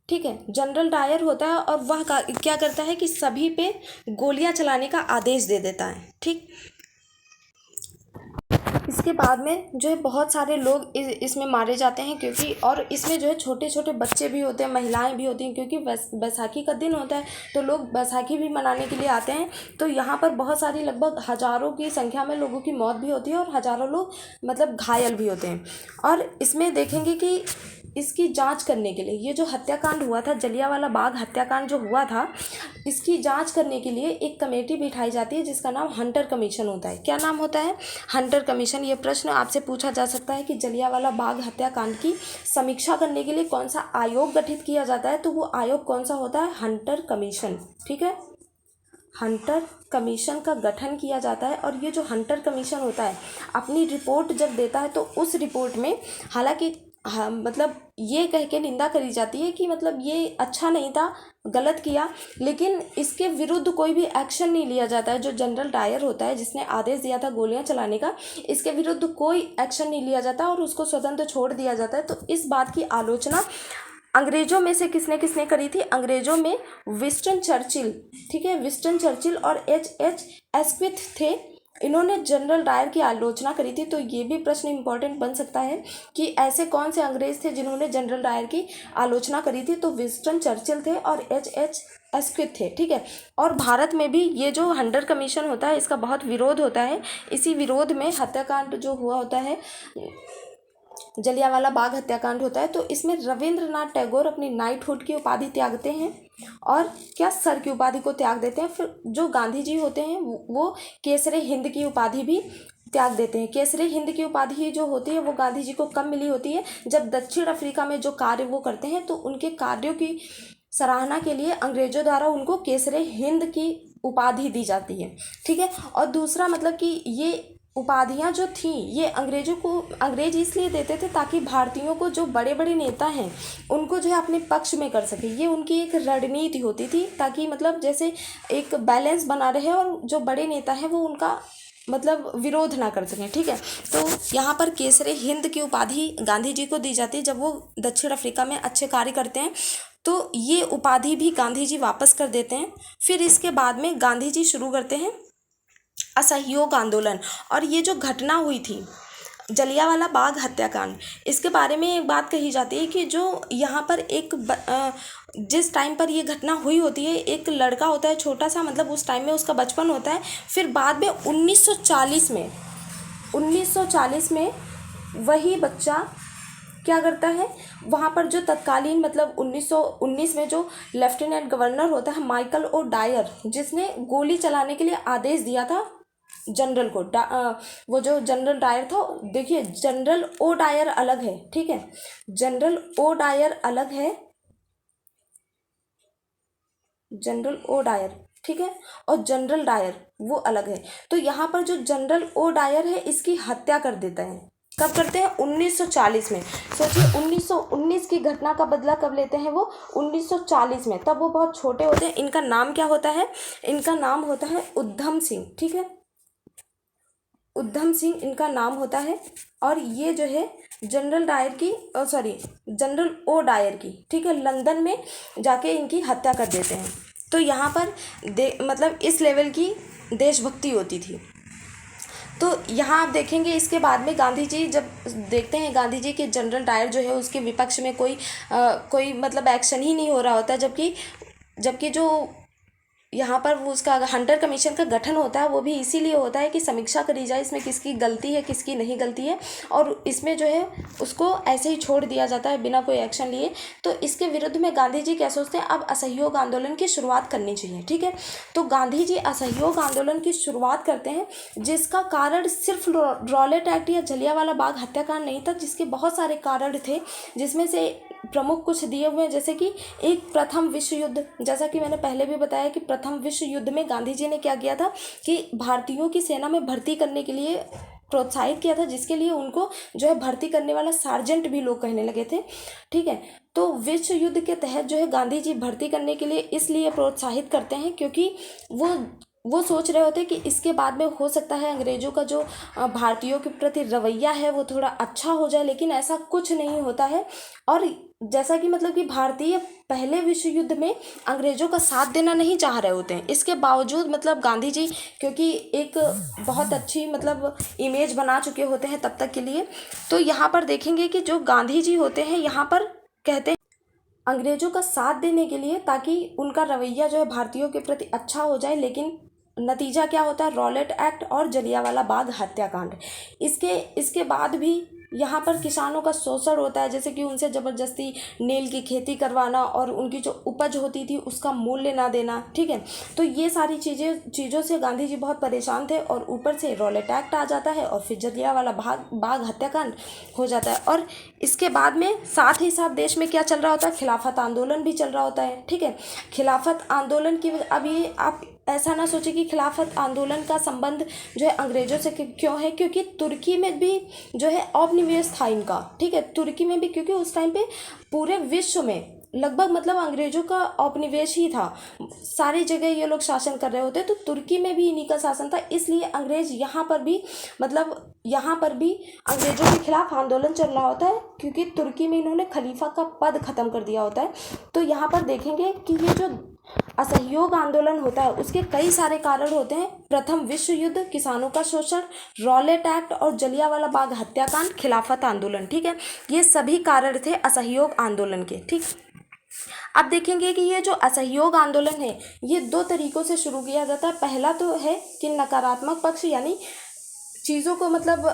ठीक है, जनरल डायर होता है, और वह क्या करता है कि सभी पे गोलियां चलाने का आदेश दे देता है, ठीक। इसके बाद में जो है बहुत सारे लोग इसमें मारे जाते हैं, क्योंकि और इसमें जो है छोटे छोटे बच्चे भी होते हैं, महिलाएं भी होती हैं, क्योंकि बैसाखी का दिन होता है तो लोग बैसाखी भी मनाने के लिए आते हैं। तो यहाँ पर बहुत सारी लगभग हजारों की संख्या में लोगों की मौत भी होती है और हजारों लोग मतलब घायल भी होते हैं। और इसमें देखेंगे कि इसकी जांच करने के लिए, ये जो हत्याकांड हुआ था, जलियांवाला बाग हत्याकांड जो हुआ था, इसकी जांच करने के लिए एक कमेटी बिठाई जाती है जिसका नाम हंटर कमीशन होता है। क्या नाम होता है? Hunter commission. ये प्रश्न आपसे पूछा जा सकता है कि जलियांवाला बाग हत्याकांड की समीक्षा करने के लिए कौन सा आयोग गठित किया जाता है, तो वो आयोग कौन सा होता है? हंटर कमीशन, ठीक है। हंटर कमीशन का गठन किया जाता है। और ये जो हंटर कमीशन होता है अपनी रिपोर्ट जब देता है तो उस रिपोर्ट में हालांकि हाँ मतलब ये कह के निंदा करी जाती है कि मतलब ये अच्छा नहीं था, गलत किया, लेकिन इसके विरुद्ध कोई भी एक्शन नहीं लिया जाता है। जो जनरल डायर होता है जिसने आदेश दिया था गोलियां चलाने का, इसके विरुद्ध कोई एक्शन नहीं लिया जाता और उसको स्वतंत्र छोड़ दिया जाता है। तो इस बात की आलोचना अंग्रेजों में से किसने किसने करी थी? अंग्रेजों में विंस्टन चर्चिल, ठीक है, विंस्टन चर्चिल और H.H. एस्क्विथ थे। इन्होंने जनरल डायर की आलोचना करी थी। तो ये भी प्रश्न इंपॉर्टेंट बन सकता है कि ऐसे कौन से अंग्रेज थे जिन्होंने जनरल डायर की आलोचना करी थी? तो विंस्टन चर्चिल थे और H.H. एस्क्विथ थे, ठीक है। और भारत में भी ये जो हंटर कमीशन होता है इसका बहुत विरोध होता है। इसी विरोध में हत्याकांड जो हुआ होता है, जलियांवाला बाग हत्याकांड होता है, तो इसमें रविंद्रनाथ टैगोर अपनी नाइटहुड की उपाधि त्यागते हैं और क्या सर की उपाधि को त्याग देते हैं। फिर जो गांधी जी होते हैं वो केसरे हिंद की उपाधि भी त्याग देते हैं। केसरे हिंद की उपाधि जो होती है वो गांधी जी को कब मिली होती है? जब दक्षिण अफ्रीका में जो कार्य वो करते हैं तो उनके कार्यों की सराहना के लिए अंग्रेजों द्वारा उनको केसरे हिंद की उपाधि दी जाती है, ठीक है। और दूसरा मतलब कि ये उपाधियां जो थी ये अंग्रेज इसलिए देते थे ताकि भारतीयों को जो बड़े बड़े नेता हैं उनको जो है अपने पक्ष में कर सके। ये उनकी एक रणनीति होती थी ताकि मतलब जैसे एक बैलेंस बना रहे और जो बड़े नेता हैं वो उनका मतलब विरोध ना कर सकें, ठीक है। तो यहाँ पर केसरे हिंद की उपाधि गांधी जी को दी जाती है जब वो दक्षिण अफ्रीका में अच्छे कार्य करते हैं। तो ये उपाधि भी गांधी जी वापस कर देते हैं। फिर इसके बाद में गांधी जी शुरू करते हैं असहयोग आंदोलन। और ये जो घटना हुई थी जलियांवाला बाग हत्याकांड, इसके बारे में एक बात कही जाती है कि जो यहाँ पर जिस टाइम पर ये घटना हुई होती है एक लड़का होता है छोटा सा, मतलब उस टाइम में उसका बचपन होता है। फिर बाद में 1940 में वही बच्चा क्या करता है, वहाँ पर जो तत्कालीन मतलब 1919 में जो लेफ्टिनेंट गवर्नर होता है माइकल ओ डायर, जिसने गोली चलाने के लिए आदेश दिया था जनरल को, वो जो जनरल डायर था, देखिए जनरल ओ डायर अलग है, ठीक है, जनरल ओ डायर अलग है, जनरल ओ डायर, ठीक है, और जनरल डायर वो अलग है। तो यहाँ पर जो जनरल ओ डायर है इसकी हत्या कर देता है। कब करते हैं? 1940 में। सोचिए 1919 की घटना का बदला कब लेते हैं वो? 1940 में। तब वो बहुत छोटे होते हैं। इनका नाम क्या होता है? इनका नाम होता है उधम सिंह, ठीक है, उधम सिंह इनका नाम होता है। और ये जो है जनरल डायर की जनरल ओ डायर की, ठीक है, लंदन में जाके इनकी हत्या कर देते हैं। तो यहाँ पर मतलब इस लेवल की देशभक्ति होती थी। तो यहाँ आप देखेंगे इसके बाद में गांधी जी जब देखते हैं गांधी जी के जनरल डायर जो है उसके विपक्ष में कोई मतलब एक्शन ही नहीं हो रहा होता, जबकि जो यहाँ पर वो उसका हंटर कमीशन का गठन होता है वो भी इसीलिए होता है कि समीक्षा करी जाए इसमें किसकी गलती है किसकी नहीं गलती है, और इसमें जो है उसको ऐसे ही छोड़ दिया जाता है बिना कोई एक्शन लिए। तो इसके विरुद्ध में गांधी जी क्या सोचते हैं? अब असहयोग आंदोलन की शुरुआत करनी चाहिए, ठीक है। तो गांधी जी असहयोग आंदोलन की शुरुआत करते हैं जिसका कारण सिर्फ रॉलेट एक्ट या जलियांवाला बाग हत्याकांड नहीं था, जिसके बहुत सारे कारण थे, जिसमें से प्रमुख कुछ दिए हुए हैं, जैसे कि एक प्रथम विश्व युद्ध, जैसा कि मैंने पहले भी बताया कि प्रथम विश्व युद्ध में गांधी जी ने क्या किया था कि भारतीयों की सेना में भर्ती करने के लिए प्रोत्साहित किया था, जिसके लिए उनको जो है भर्ती करने वाला सार्जेंट भी लोग कहने लगे थे। ठीक है, तो विश्व युद्ध के तहत जो है गांधी जी भर्ती करने के लिए इसलिए प्रोत्साहित करते हैं क्योंकि वो सोच रहे होते कि इसके बाद में हो सकता है अंग्रेज़ों का जो भारतीयों के प्रति रवैया है वो थोड़ा अच्छा हो जाए, लेकिन ऐसा कुछ नहीं होता है। और जैसा कि मतलब कि भारतीय पहले विश्व युद्ध में अंग्रेज़ों का साथ देना नहीं चाह रहे होते हैं, इसके बावजूद मतलब गांधी जी क्योंकि एक बहुत अच्छी मतलब इमेज बना चुके होते हैं तब तक के लिए, तो यहाँ पर देखेंगे कि जो गांधी जी होते हैं यहाँ पर कहते हैं अंग्रेज़ों का साथ देने के लिए ताकि उनका रवैया जो है भारतीयों के प्रति अच्छा हो जाए, लेकिन नतीजा क्या होता है, रॉलेट एक्ट और जलियांवाला बाग हत्याकांड। इसके बाद भी यहाँ पर किसानों का शोषण होता है, जैसे कि उनसे ज़बरदस्ती नील की खेती करवाना और उनकी जो उपज होती थी उसका मूल्य ना देना। ठीक है, तो ये सारी चीज़ों से गांधी जी बहुत परेशान थे और ऊपर से रॉलेट एक्ट आ जाता है और फिर जलियांवाला बाग हत्याकांड हो जाता है। और इसके बाद में साथ ही साथ देश में क्या चल रहा होता है, खिलाफत आंदोलन भी चल रहा होता है। ठीक है, खिलाफत आंदोलन की अब ये आप ऐसा ना सोचे कि खिलाफत आंदोलन का संबंध जो है अंग्रेज़ों से क्यों है, क्योंकि तुर्की में भी जो है औपनिवेश था इनका। ठीक है, तुर्की में भी, क्योंकि उस टाइम पे पूरे विश्व में लगभग मतलब अंग्रेज़ों का औपनिवेश ही था, सारी जगह ये लोग शासन कर रहे होते, तो तुर्की में भी इन्हीं का शासन था, इसलिए अंग्रेज़ यहाँ पर भी मतलब यहाँ पर भी अंग्रेज़ों के खिलाफ आंदोलन चल रहा होता है, क्योंकि तुर्की में इन्होंने खलीफा का पद ख़त्म कर दिया होता है। तो यहाँ पर देखेंगे कि ये जो असहयोग आंदोलन होता है उसके कई सारे कारण होते हैं, प्रथम विश्व युद्ध, किसानों का शोषण, रॉलेट एक्ट और जलियांवाला बाग हत्याकांड, खिलाफत आंदोलन। ठीक है, ये सभी कारण थे असहयोग आंदोलन के। ठीक, अब देखेंगे कि ये जो असहयोग आंदोलन है ये दो तरीकों से शुरू किया जाता है। पहला तो है कि नकारात्मक पक्ष, यानी चीज़ों को मतलब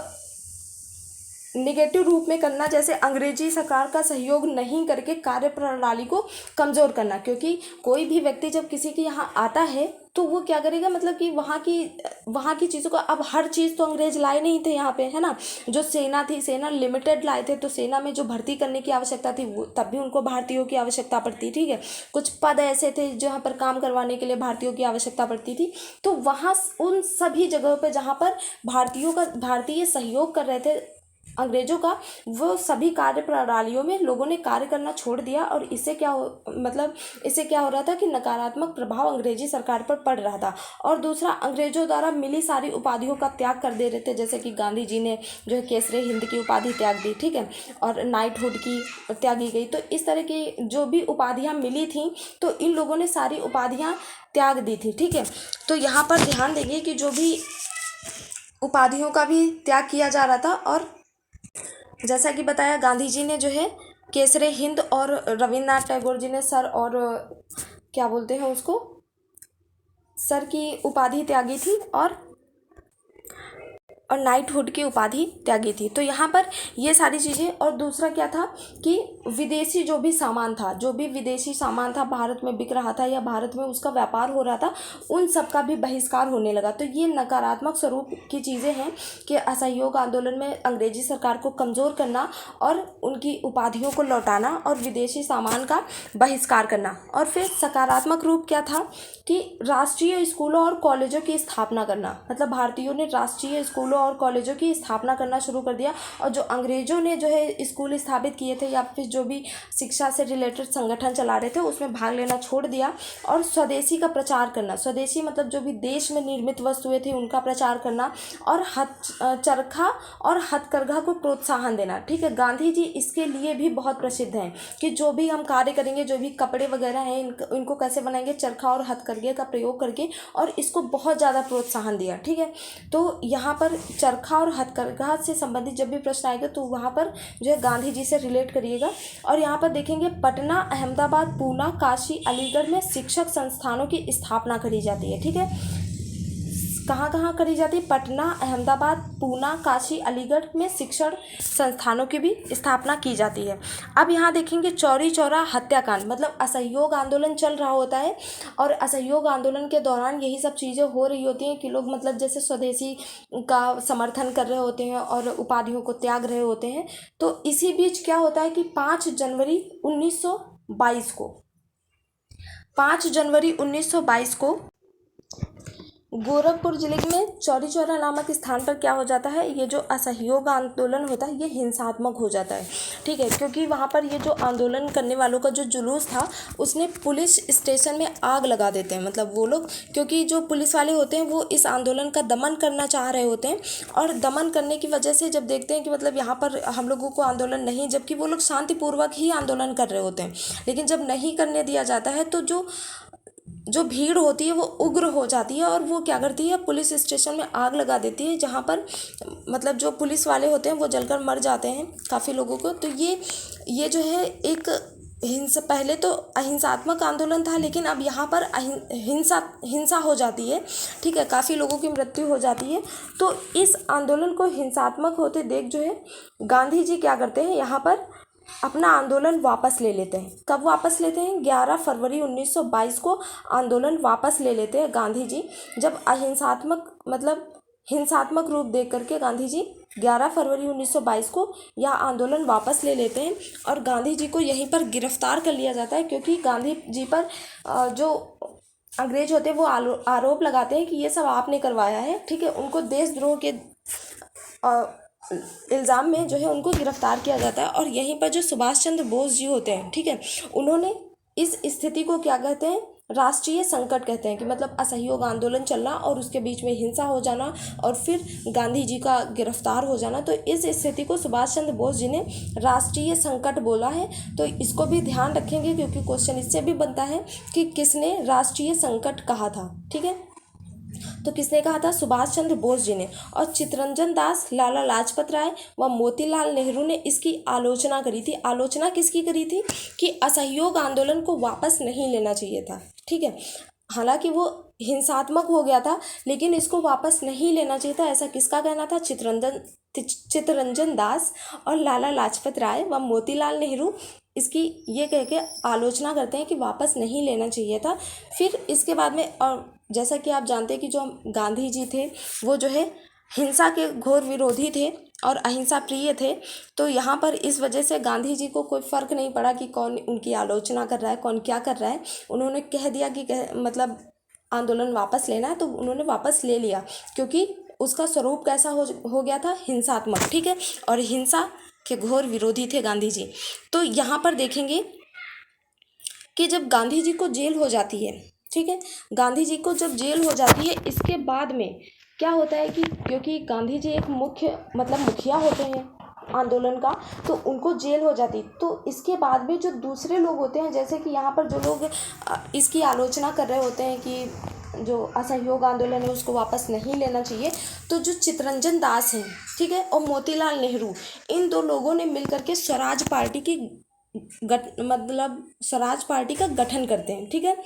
निगेटिव रूप में करना, जैसे अंग्रेजी सरकार का सहयोग नहीं करके कार्य प्रणाली को कमज़ोर करना, क्योंकि कोई भी व्यक्ति जब किसी के यहाँ आता है तो वो क्या करेगा, मतलब कि वहाँ की चीज़ों को, अब हर चीज़ तो अंग्रेज लाए नहीं थे यहाँ पे, है ना, जो सेना थी, सेना लिमिटेड लाए थे, तो सेना में जो भर्ती करने की आवश्यकता थी वो तब भी उनको भारतीयों की आवश्यकता पड़ती। ठीक है, कुछ पद ऐसे थे जहाँ पर काम करवाने के लिए भारतीयों की आवश्यकता पड़ती थी, तो वहाँ उन सभी जगहों पर जहाँ पर भारतीय सहयोग कर रहे थे अंग्रेजों का, वो सभी कार्य प्रणालियों में लोगों ने कार्य करना छोड़ दिया, और इससे क्या हो रहा था कि नकारात्मक प्रभाव अंग्रेजी सरकार पर पड़ रहा था। और दूसरा, अंग्रेजों द्वारा मिली सारी उपाधियों का त्याग कर दे रहे थे, जैसे कि गांधी जी ने जो है केसरे हिंद की उपाधि त्याग दी। ठीक है, और नाइटहुड की त्यागी गई। तो इस तरह की जो भी उपाधियाँ मिली थी तो इन लोगों ने सारी उपाधियाँ त्याग दी थी। ठीक है, तो यहाँ पर ध्यान देंगे कि जो भी उपाधियों का भी त्याग किया जा रहा था, और जैसा कि बताया गांधी जी ने जो है केसरे हिंद, और रविन्द्रनाथ टैगोर जी ने सर, और क्या बोलते हैं उसको, सर की उपाधि त्यागी थी, और नाइटहुड की उपाधि त्यागी थी। तो यहाँ पर ये सारी चीज़ें, और दूसरा क्या था कि विदेशी जो भी सामान था भारत में बिक रहा था या भारत में उसका व्यापार हो रहा था, उन सब का भी बहिष्कार होने लगा। तो ये नकारात्मक स्वरूप की चीज़ें हैं कि असहयोग आंदोलन में अंग्रेजी सरकार को कमज़ोर करना और उनकी उपाधियों को लौटाना और विदेशी सामान का बहिष्कार करना। और फिर सकारात्मक रूप क्या था कि राष्ट्रीय स्कूलों और कॉलेजों की स्थापना करना, मतलब भारतीयों ने राष्ट्रीय स्कूलों और कॉलेजों की स्थापना करना शुरू कर दिया, और जो अंग्रेज़ों ने जो है स्कूल स्थापित किए थे या फिर जो भी शिक्षा से रिलेटेड संगठन चला रहे थे उसमें भाग लेना छोड़ दिया, और स्वदेशी का प्रचार करना, स्वदेशी मतलब जो भी देश में निर्मित वस्तुएं थी उनका प्रचार करना, और चरखा और हथकरघा को प्रोत्साहन देना। ठीक है, गांधी जी इसके लिए भी बहुत प्रसिद्ध हैं कि जो भी हम कार्य करेंगे, जो भी कपड़े वगैरह हैं इनको कैसे बनाएंगे, चरखा और हथकरघे का प्रयोग करके, और इसको बहुत ज़्यादा प्रोत्साहन दिया। ठीक है, तो यहाँ पर चरखा और हथकरघा से संबंधित जब भी प्रश्न आएगा तो वहाँ पर जो है गांधी जी से रिलेट करिएगा। और यहाँ पर देखेंगे पटना, अहमदाबाद, पूना, काशी, अलीगढ़ में शिक्षक संस्थानों की स्थापना करी जाती है। ठीक है, कहाँ कहाँ करी जाती है? पटना, अहमदाबाद, पूना, काशी, अलीगढ़ में शिक्षण संस्थानों की भी स्थापना की जाती है। अब यहाँ देखेंगे चौरी चौरा हत्याकांड, मतलब असहयोग आंदोलन चल रहा होता है और असहयोग आंदोलन के दौरान यही सब चीज़ें हो रही होती हैं कि लोग मतलब जैसे स्वदेशी का समर्थन कर रहे होते हैं और उपाधियों को त्याग रहे होते हैं। तो इसी बीच क्या होता है कि 5 जनवरी 1922 को 5 जनवरी 1922 को गोरखपुर जिले में चौरी चौरा नामक स्थान पर क्या हो जाता है, ये जो असहयोग आंदोलन होता है ये हिंसात्मक हो जाता है। ठीक है, क्योंकि वहाँ पर ये जो आंदोलन करने वालों का जो जुलूस था उसने पुलिस स्टेशन में आग लगा देते हैं। मतलब वो लोग, क्योंकि जो पुलिस वाले होते हैं वो इस आंदोलन का दमन करना चाह रहे होते हैं और दमन करने की वजह से जब देखते हैं कि मतलब यहाँ पर हम लोगों को आंदोलन नहीं, जबकि वो लोग शांतिपूर्वक ही आंदोलन कर रहे होते हैं, लेकिन जब नहीं करने दिया जाता है तो जो भीड़ होती है वो उग्र हो जाती है और वो क्या करती है, पुलिस स्टेशन में आग लगा देती है, जहाँ पर मतलब जो पुलिस वाले होते हैं वो जलकर मर जाते हैं काफ़ी लोगों को। तो ये जो है एक पहले तो अहिंसात्मक आंदोलन था, लेकिन अब यहाँ पर हिंसा हो जाती है। ठीक है, काफ़ी लोगों की मृत्यु हो जाती है। तो इस आंदोलन को हिंसात्मक होते देख जो है गांधी जी क्या करते हैं, यहाँ पर अपना आंदोलन वापस ले लेते हैं। कब वापस लेते हैं? 11 फरवरी 1922 को आंदोलन वापस ले लेते हैं गांधी जी, जब हिंसात्मक रूप देख करके गांधी जी 11 फरवरी 1922 को यह आंदोलन वापस ले लेते हैं और गांधी जी को यहीं पर गिरफ्तार कर लिया जाता है, क्योंकि गांधी जी पर जो अंग्रेज होते हैं वो आरोप लगाते हैं कि ये सब आपने करवाया है। ठीक है, उनको देशद्रोह के इल्ज़ाम में जो है उनको गिरफ्तार किया जाता है। और यहीं पर जो सुभाष चंद्र बोस जी होते हैं, ठीक है, उन्होंने इस स्थिति को क्या कहते हैं, राष्ट्रीय संकट कहते हैं, कि मतलब असहयोग आंदोलन चलना और उसके बीच में हिंसा हो जाना और फिर गांधी जी का गिरफ्तार हो जाना। तो इस स्थिति को सुभाष चंद्र बोस जी ने राष्ट्रीय संकट बोला है। तो इसको भी ध्यान रखेंगे, क्योंकि क्वेश्चन इससे भी बनता है कि किसने राष्ट्रीय संकट कहा था। ठीक है, तो किसने कहा था? सुभाष चंद्र बोस जी ने। और चित्तरंजन दास, लाला लाजपत राय व मोतीलाल नेहरू ने इसकी आलोचना करी थी। आलोचना किसकी करी थी? कि असहयोग आंदोलन को वापस नहीं लेना चाहिए था। ठीक है, हालांकि वो हिंसात्मक हो गया था, लेकिन इसको वापस नहीं लेना चाहिए था, ऐसा किसका कहना था? चित्तरंजन दास और लाला लाजपत राय व मोतीलाल नेहरू इसकी ये कह के आलोचना करते हैं कि वापस नहीं लेना चाहिए था। फिर इसके बाद में, और जैसा कि आप जानते हैं कि जो गांधी जी थे वो जो है हिंसा के घोर विरोधी थे और अहिंसा प्रिय थे। तो यहाँ पर इस वजह से गांधी जी को कोई फ़र्क नहीं पड़ा कि कौन उनकी आलोचना कर रहा है, कौन क्या कर रहा है। उन्होंने कह दिया कि मतलब आंदोलन वापस लेना है, तो उन्होंने वापस ले लिया, क्योंकि उसका स्वरूप कैसा हो गया था? हिंसात्मक। ठीक है, और हिंसा के घोर विरोधी थे गांधी जी। तो यहाँ पर देखेंगे कि जब गांधी जी को जेल हो जाती है, ठीक है, गांधी जी को जब जेल हो जाती है, इसके बाद में क्या होता है कि क्योंकि गांधी जी एक मुखिया होते हैं आंदोलन का, तो उनको जेल हो जाती। तो इसके बाद में जो दूसरे लोग होते हैं, जैसे कि यहाँ पर जो लोग इसकी आलोचना कर रहे होते हैं कि जो असहयोग आंदोलन है उसको वापस नहीं लेना चाहिए, तो जो चित्तरंजन दास हैं, ठीक है, और मोतीलाल नेहरू, इन दो लोगों ने मिलकर के स्वराज पार्टी का गठन करते हैं। ठीक है,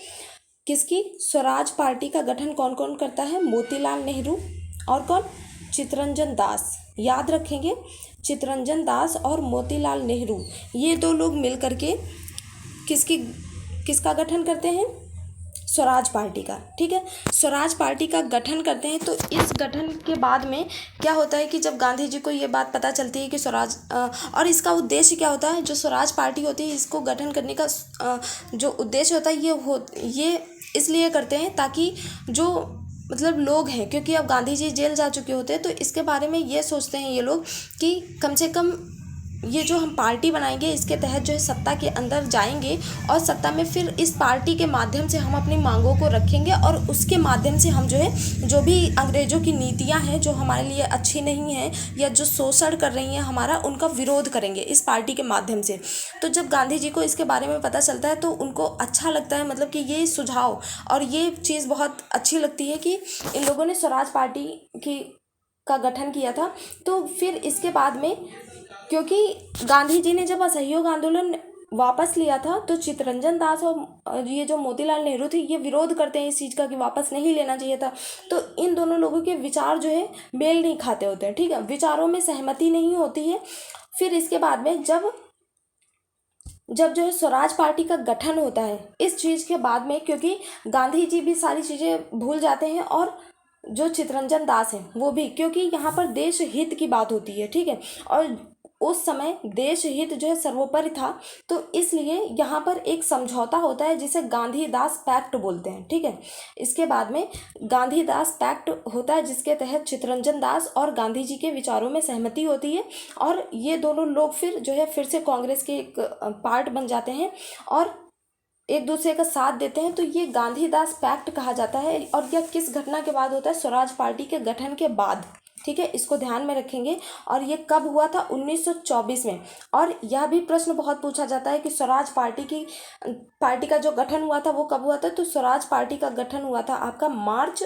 किसकी? स्वराज पार्टी का गठन कौन कौन करता है? मोतीलाल नेहरू और कौन? चित्तरंजन दास। याद रखेंगे, चित्तरंजन दास और मोतीलाल नेहरू, ये दो लोग मिल करके किसका गठन करते हैं? स्वराज पार्टी का। ठीक है, स्वराज पार्टी का गठन करते हैं। तो इस गठन के बाद में क्या होता है कि जब गांधी जी को ये बात पता चलती है कि स्वराज और इसका उद्देश्य क्या होता है, जो स्वराज पार्टी होती है इसको गठन करने का जो उद्देश्य होता है ये इसलिए करते हैं ताकि जो मतलब लोग हैं, क्योंकि अब गांधी जी जेल जा चुके होते हैं, तो इसके बारे में ये सोचते हैं ये लोग कि कम से कम ये जो हम पार्टी बनाएंगे इसके तहत जो है सत्ता के अंदर जाएंगे और सत्ता में फिर इस पार्टी के माध्यम से हम अपनी मांगों को रखेंगे और उसके माध्यम से हम जो है जो भी अंग्रेज़ों की नीतियां हैं जो हमारे लिए अच्छी नहीं हैं या जो शोषण कर रही हैं हमारा, उनका विरोध करेंगे इस पार्टी के माध्यम से। तो जब गांधी जी को इसके बारे में पता चलता है तो उनको अच्छा लगता है, मतलब कि ये सुझाव और ये चीज़ बहुत अच्छी लगती है कि इन लोगों ने स्वराज पार्टी का गठन किया था। तो फिर इसके बाद में क्योंकि गांधी जी ने जब असहयोग आंदोलन वापस लिया था, तो चित्तरंजन दास और ये जो मोतीलाल नेहरू थे ये विरोध करते हैं इस चीज़ का कि वापस नहीं लेना चाहिए था। तो इन दोनों लोगों के विचार जो है मेल नहीं खाते होते हैं, ठीक है, विचारों में सहमति नहीं होती है। फिर इसके बाद में जब जब जो है स्वराज पार्टी का गठन होता है, इस चीज़ के बाद में, क्योंकि गांधी जी भी सारी चीज़ें भूल जाते हैं और जो चित्तरंजन दास हैं वो भी, क्योंकि यहाँ पर देश हित की बात होती है, ठीक है, और उस समय देश हित जो है सर्वोपरि था। तो इसलिए यहाँ पर एक समझौता होता है जिसे गांधीदास पैक्ट बोलते हैं, ठीक है। इसके बाद में गांधीदास पैक्ट होता है जिसके तहत चित्तरंजन दास और गांधी जी के विचारों में सहमति होती है, और ये दोनों लोग फिर जो है फिर से कांग्रेस के एक पार्ट बन जाते हैं और एक दूसरे का साथ देते हैं। तो ये गांधीदास पैक्ट कहा जाता है। और यह किस घटना के बाद होता है? स्वराज पार्टी के गठन के बाद, ठीक है, इसको ध्यान में रखेंगे। और ये कब हुआ था? 1924 में। और यह भी प्रश्न बहुत पूछा जाता है कि स्वराज पार्टी का जो गठन हुआ था वो कब हुआ था? तो स्वराज पार्टी का गठन हुआ था आपका मार्च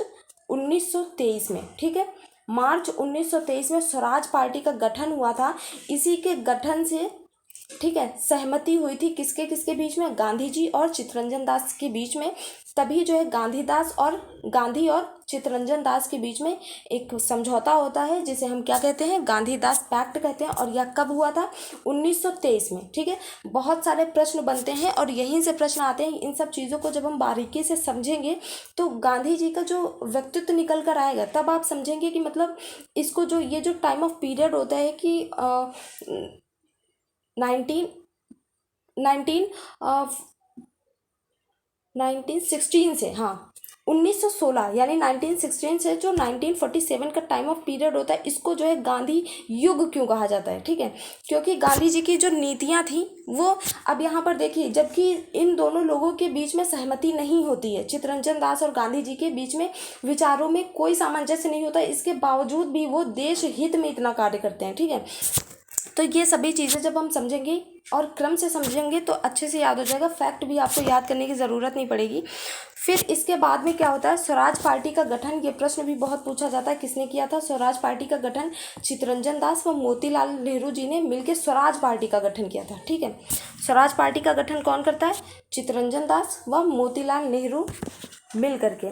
1923 में, ठीक है, मार्च 1923 में स्वराज पार्टी का गठन हुआ था। इसी के गठन से, ठीक है, सहमति हुई थी किसके किसके बीच में? गांधी जी और चित्तरंजन दास के बीच में। तभी जो है गांधी और चित्तरंजन दास के बीच में एक समझौता होता है जिसे हम क्या कहते हैं? गांधीदास पैक्ट कहते हैं। और यह कब हुआ था? 1923 में, ठीक है। बहुत सारे प्रश्न बनते हैं और यहीं से प्रश्न आते हैं। इन सब चीज़ों को जब हम बारीकी से समझेंगे तो गांधी जी का जो व्यक्तित्व निकल कर आएगा, तब आप समझेंगे कि मतलब इसको जो ये जो टाइम ऑफ पीरियड होता है कि 1916 से, हाँ, 1916 यानी 1916 से जो 1947 का टाइम ऑफ पीरियड होता है, इसको जो है गांधी युग क्यों कहा जाता है? ठीक है, क्योंकि गांधी जी की जो नीतियां थी वो, अब यहाँ पर देखिए, जबकि इन दोनों लोगों के बीच में सहमति नहीं होती है, चित्तरंजन दास और गांधी जी के बीच में विचारों में कोई सामंजस्य नहीं होता, इसके बावजूद भी वो देश हित में इतना कार्य करते हैं, ठीक है। तो ये सभी चीज़ें जब हम समझेंगे और क्रम से समझेंगे तो अच्छे से याद हो जाएगा। फैक्ट भी आपको याद करने की ज़रूरत नहीं पड़ेगी। फिर इसके बाद में क्या होता है? स्वराज पार्टी का गठन, ये प्रश्न भी बहुत पूछा जाता है, किसने किया था स्वराज पार्टी का गठन? चित्तरंजन दास व मोतीलाल नेहरू जी ने मिलकर स्वराज पार्टी का गठन किया था, ठीक है। स्वराज पार्टी का गठन कौन करता है? चित्तरंजन दास व मोतीलाल नेहरू मिल करके।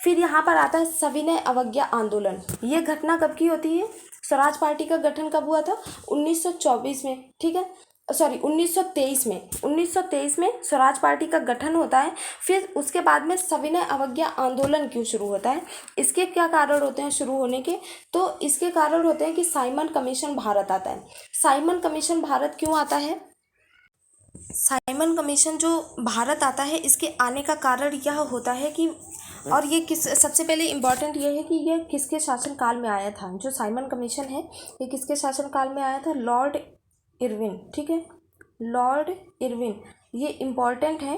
फिर यहाँ पर आता है सविनय अवज्ञा आंदोलन। ये घटना कब की होती है? स्वराज पार्टी का गठन कब हुआ था? 1924 में, ठीक है, सॉरी 1923 में। 1923 में स्वराज पार्टी का गठन होता है। फिर उसके बाद में सविनय अवज्ञा आंदोलन क्यों शुरू होता है? इसके क्या कारण होते हैं शुरू होने के? तो इसके कारण होते हैं कि साइमन कमीशन भारत आता है। साइमन कमीशन भारत क्यों आता है? साइमन कमीशन जो भारत आता है, इसके आने का कारण यह होता है कि, और ये सबसे पहले इम्पॉर्टेंट ये है कि ये किसके शासनकाल में आया था? जो साइमन कमीशन है ये किसके शासनकाल में आया था? लॉर्ड इरविन, ठीक है, लॉर्ड इरविन। ये इम्पॉर्टेंट है,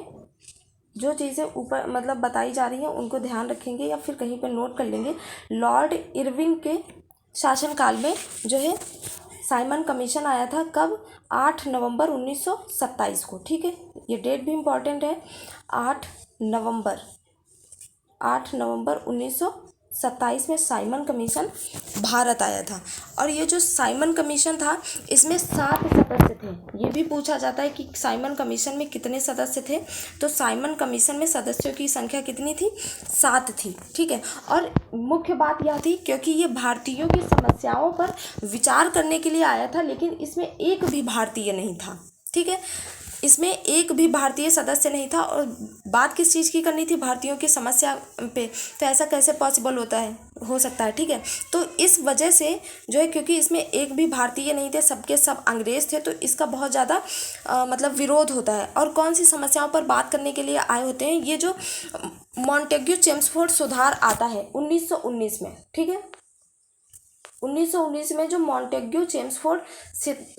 जो चीज़ें ऊपर मतलब बताई जा रही हैं उनको ध्यान रखेंगे या फिर कहीं पर नोट कर लेंगे। लॉर्ड इरविन के शासनकाल में जो है साइमन कमीशन आया था। कब? 8 नवंबर 1927 को, ठीक है, ये डेट भी इम्पॉर्टेंट है। 8 नवंबर 1927 में साइमन कमीशन भारत आया था। और ये जो साइमन कमीशन था इसमें 7 सदस्य थे। ये भी पूछा जाता है कि साइमन कमीशन में कितने सदस्य थे? तो साइमन कमीशन में सदस्यों की संख्या कितनी थी? 7 थी, ठीक है। और मुख्य बात यह थी क्योंकि ये भारतीयों की समस्याओं पर विचार करने के लिए आया था, लेकिन इसमें एक भी भारतीय नहीं था, ठीक है, इसमें एक भी भारतीय सदस्य नहीं था। और बात किस चीज़ की करनी थी? भारतीयों की समस्या पे। तो ऐसा कैसे पॉसिबल हो सकता है, ठीक है। तो इस वजह से जो है, क्योंकि इसमें एक भी भारतीय नहीं थे, सबके सब अंग्रेज थे, तो इसका बहुत ज़्यादा मतलब विरोध होता है। और कौन सी समस्याओं पर बात करने के लिए आए होते हैं? ये जो मॉन्टेग्यू चेम्सफोर्ड सुधार आता है 1919 में, ठीक है, 1919 में जो मॉन्टेग्यू चेम्सफोर्ड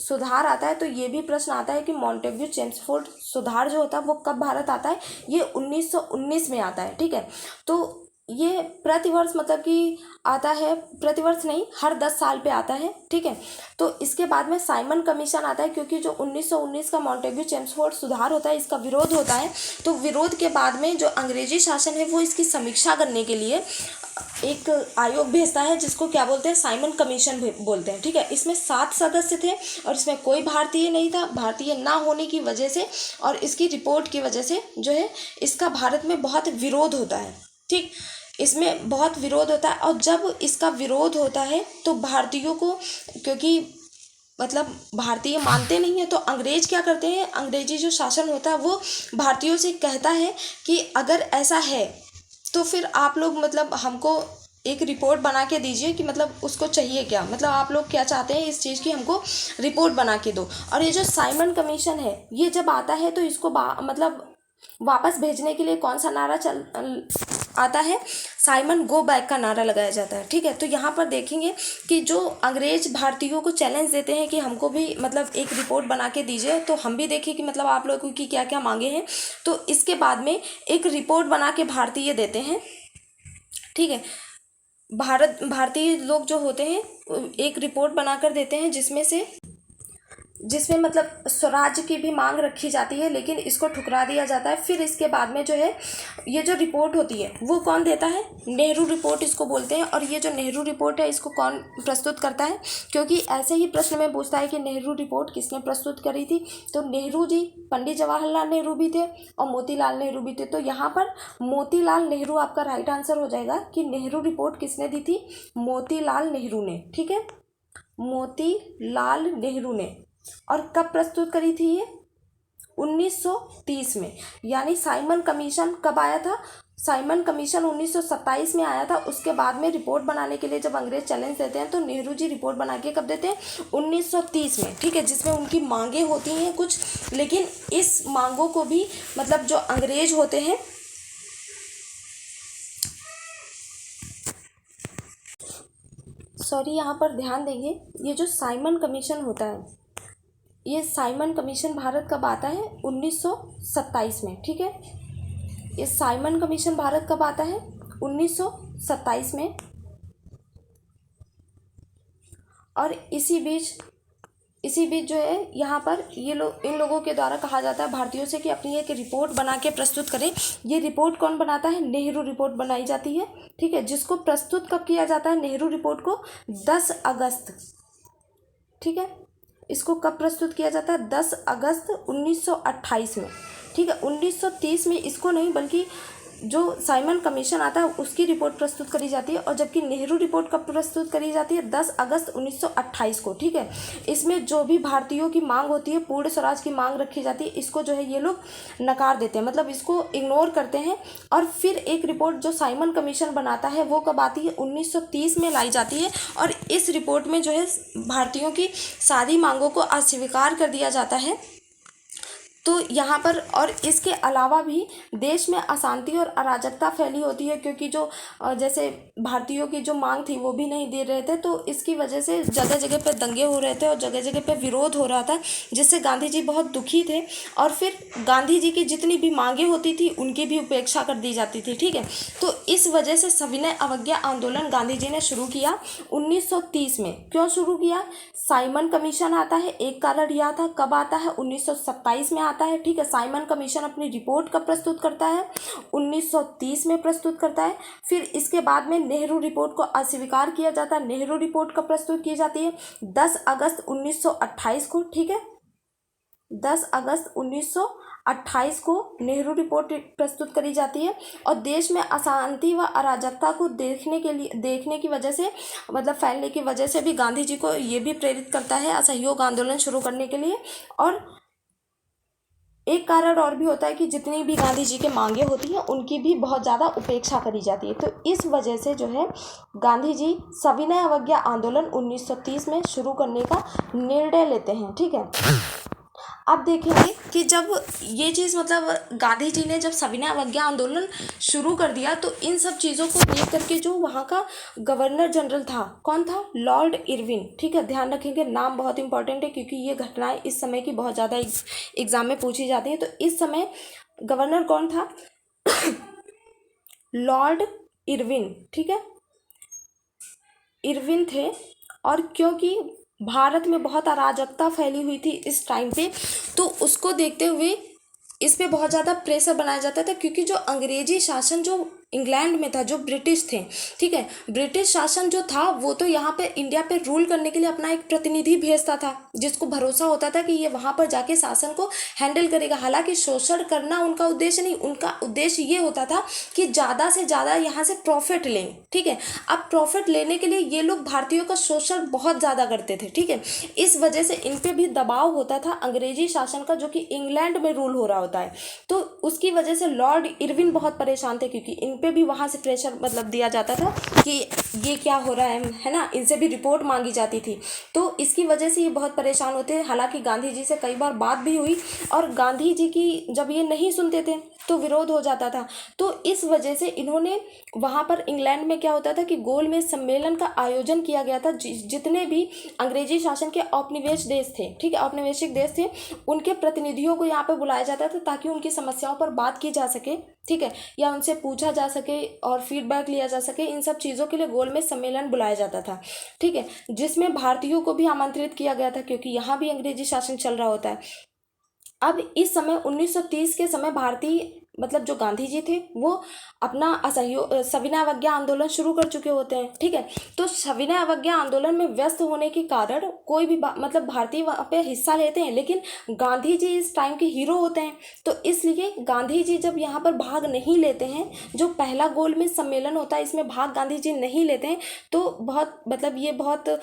सुधार आता है। तो ये भी प्रश्न आता है कि मॉन्टेग्यू चेम्सफोर्ड सुधार जो होता है वो कब भारत आता है? ये 1919 में आता है, ठीक है। तो ये प्रतिवर्ष मतलब कि आता है, प्रतिवर्ष नहीं, हर 10 साल पे आता है, ठीक है। तो इसके बाद में साइमन कमीशन आता है, क्योंकि जो 1919 का मॉन्टेग्यू चेम्सफोर्ड सुधार होता है इसका विरोध होता है। तो विरोध के बाद में जो अंग्रेजी शासन है वो इसकी समीक्षा करने के लिए एक आयोग भेजता है जिसको क्या बोलते हैं, साइमन कमीशन बोलते हैं, ठीक है। इसमें 7 सदस्य थे और इसमें कोई भारतीय नहीं था। भारतीय ना होने की वजह से और इसकी रिपोर्ट की वजह से जो है इसका भारत में बहुत विरोध होता है, ठीक। इसमें बहुत विरोध होता है और जब इसका विरोध होता है तो भारतीयों को, क्योंकि मतलब भारतीय मानते नहीं है, तो अंग्रेज क्या करते हैं, अंग्रेजी जो शासन होता है वो भारतीयों से कहता है कि अगर ऐसा है तो फिर आप लोग मतलब हमको एक रिपोर्ट बना के दीजिए कि मतलब उसको चाहिए क्या, मतलब आप लोग क्या चाहते हैं इस चीज़ की, हमको रिपोर्ट बना के दो। और ये जो साइमन कमीशन है ये जब आता है तो इसको मतलब वापस भेजने के लिए कौन सा नारा आता है, साइमन गो बैक का नारा लगाया जाता है, ठीक है। तो यहाँ पर देखेंगे कि जो अंग्रेज भारतीयों को चैलेंज देते हैं कि हमको भी मतलब एक रिपोर्ट बना के दीजिए, तो हम भी देखें कि मतलब आप लोगों की क्या क्या मांगे हैं। तो इसके बाद में एक रिपोर्ट बना के भारतीय देते हैं, ठीक है। भारतीय लोग जो होते हैं एक रिपोर्ट बनाकर देते हैं जिसमें मतलब स्वराज्य की भी मांग रखी जाती है, लेकिन इसको ठुकरा दिया जाता है। फिर इसके बाद में जो है ये जो रिपोर्ट होती है वो कौन देता है, नेहरू रिपोर्ट इसको बोलते हैं। और ये जो नेहरू रिपोर्ट है इसको कौन प्रस्तुत करता है, क्योंकि ऐसे ही प्रश्न में पूछता है कि नेहरू रिपोर्ट किसने प्रस्तुत करी थी, तो नेहरू जी, पंडित जवाहरलाल नेहरू भी थे और मोतीलाल नेहरू भी थे। तो यहाँ पर मोतीलाल नेहरू आपका राइट आंसर हो जाएगा कि नेहरू रिपोर्ट किसने दी थी, मोतीलाल नेहरू ने, ठीक है, मोतीलाल नेहरू ने। और कब प्रस्तुत करी थी ये, 1930 में। यानी साइमन कमीशन कब आया था, साइमन कमीशन 1927 में आया था। उसके बाद में रिपोर्ट बनाने के लिए जब अंग्रेज चैलेंज देते हैं तो नेहरू जी रिपोर्ट बना के कब देते हैं, 1930 में, ठीक है, जिसमें उनकी मांगे होती हैं कुछ, लेकिन इस मांगों को भी मतलब जो अंग्रेज होते हैं, सॉरी यहाँ पर ध्यान देंगे, ये जो साइमन कमीशन होता है, ये साइमन कमीशन भारत कब आता है, 1927 में, ठीक है। ये साइमन कमीशन भारत कब आता है, 1927 में। और इसी बीच जो है यहाँ पर इन लोगों के द्वारा कहा जाता है भारतीयों से कि अपनी एक रिपोर्ट बना के प्रस्तुत करें। ये रिपोर्ट कौन बनाता है, नेहरू रिपोर्ट बनाई जाती है, ठीक है, जिसको प्रस्तुत कब किया जाता है, नेहरू रिपोर्ट को 10 अगस्त, ठीक है, इसको कब प्रस्तुत किया जाता है, 10 अगस्त 1928 में, ठीक है। 1930 में इसको नहीं, बल्कि जो साइमन कमीशन आता है उसकी रिपोर्ट प्रस्तुत करी जाती है, और जबकि नेहरू रिपोर्ट कब प्रस्तुत करी जाती है, 10 अगस्त 1928 को, ठीक है। इसमें जो भी भारतीयों की मांग होती है, पूर्ण स्वराज की मांग रखी जाती है, इसको जो है ये लोग नकार देते हैं, मतलब इसको इग्नोर करते हैं। और फिर एक रिपोर्ट जो साइमन कमीशन बनाता है वो कब आती है, 1930 में लाई जाती है। और इस रिपोर्ट में जो है भारतीयों की सारी मांगों को अस्वीकार कर दिया जाता है। तो यहाँ पर और इसके अलावा भी देश में अशांति और अराजकता फैली होती है, क्योंकि जो जैसे भारतीयों की जो मांग थी वो भी नहीं दे रहे थे, तो इसकी वजह से जगह जगह पे दंगे हो रहे थे और जगह जगह पे विरोध हो रहा था, जिससे गांधी जी बहुत दुखी थे। और फिर गांधी जी की जितनी भी मांगे होती थी उनकी भी उपेक्षा कर दी जाती थी, ठीक है। तो इस वजह से सविनय अवज्ञा आंदोलन गांधी जी ने शुरू किया 1930 में। क्यों शुरू किया, साइमन कमीशन आता है, एक कारण यह था। कब आता है, 1927 में आता है, ठीक है। साइमन कमीशन अपनी रिपोर्ट कब प्रस्तुत करता है, 1930 में प्रस्तुत करता है। फिर इसके बाद में नेहरू रिपोर्ट को अस्वीकार किया जाता है। नेहरू रिपोर्ट कब प्रस्तुत की जाती है, 10 अगस्त 1928 को, ठीक है, 10 अगस्त 1928 को नेहरू रिपोर्ट प्रस्तुत करी जाती है। और देश में अशांति व अराजकता को देखने की वजह से, मतलब फैलने की वजह से भी गांधी जी को ये भी प्रेरित करता है असहयोग आंदोलन शुरू करने के लिए। और एक कारण और भी होता है कि जितनी भी गांधी जी के मांगे होती हैं उनकी भी बहुत ज़्यादा उपेक्षा करी जाती है। तो इस वजह से जो है गांधी जी सविनय अवज्ञा आंदोलन 1930 में शुरू करने का निर्णय लेते हैं, ठीक है। अब देखेंगे कि जब ये चीज़ मतलब गांधी जी ने जब सविनय अवज्ञा आंदोलन शुरू कर दिया, तो इन सब चीज़ों को देख करके जो वहाँ का गवर्नर जनरल था, कौन था, लॉर्ड इरविन, ठीक है। ध्यान रखेंगे, नाम बहुत इंपॉर्टेंट है क्योंकि ये घटनाएं इस समय की बहुत ज़्यादा एग्जाम में पूछी जाती हैं। तो इस समय गवर्नर कौन था, लॉर्ड इरविन, ठीक है, इरविन थे। और क्योंकि भारत में बहुत अराजकता फैली हुई थी इस टाइम पे, तो उसको देखते हुए इस पे बहुत ज़्यादा प्रेशर बनाया जाता था, क्योंकि जो अंग्रेजी शासन जो इंग्लैंड में था, जो ब्रिटिश थे, ठीक है। ब्रिटिश शासन जो था वो तो यहाँ पे इंडिया पे रूल करने के लिए अपना एक प्रतिनिधि भेजता था, जिसको भरोसा होता था कि ये वहाँ पर जाके शासन को हैंडल करेगा। हालांकि शोषण करना उनका उद्देश्य नहीं, उनका उद्देश्य ये होता था कि ज़्यादा से ज़्यादा यहाँ से प्रॉफिट लें, ठीक है। अब प्रॉफिट लेने के लिए ये लोग भारतीयों का शोषण बहुत ज़्यादा करते थे, ठीक है। इस वजह से इन पे भी दबाव होता था अंग्रेजी शासन का, जो कि इंग्लैंड में रूल हो रहा होता है। तो उसकी वजह से लॉर्ड इरविन बहुत परेशान थे, क्योंकि इन पे भी वहाँ से प्रेशर मतलब दिया जाता था कि ये क्या हो रहा है ना, इनसे भी रिपोर्ट मांगी जाती थी। तो इसकी वजह से ये बहुत परेशान होते हैं। हालांकि गांधी जी से कई बार बात भी हुई, और गांधी जी की जब ये नहीं सुनते थे तो विरोध हो जाता था। तो इस वजह से इन्होंने वहाँ पर इंग्लैंड में क्या होता था कि गोलमेज सम्मेलन का आयोजन किया गया था। जितने भी अंग्रेजी शासन के औपनिवेश देश थे, ठीक है, औपनिवेशिक देश थे, उनके प्रतिनिधियों को यहाँ पे बुलाया जाता था ताकि उनकी समस्याओं पर बात की जा सके, ठीक है, या उनसे पूछा जा सके और फीडबैक लिया जा सके। इन सब चीज़ों के लिए गोलमेज सम्मेलन बुलाया जाता था, ठीक है, जिसमें भारतीयों को भी आमंत्रित किया गया था, क्योंकि यहाँ भी अंग्रेजी शासन चल रहा होता है। अब इस समय 1930 के समय भारतीय मतलब जो गांधी जी थे वो अपना असहयोग सविनय अवज्ञा आंदोलन शुरू कर चुके होते हैं, ठीक है। तो सविनय अवज्ञा आंदोलन में व्यस्त होने के कारण कोई भी मतलब भारतीय वहाँ पे हिस्सा लेते हैं, लेकिन गांधी जी इस टाइम के हीरो होते हैं। तो इसलिए गांधी जी जब यहाँ पर भाग नहीं लेते हैं, जो पहला गोलमेज सम्मेलन होता है इसमें भाग गांधी जी नहीं लेते हैं, तो बहुत मतलब ये बहुत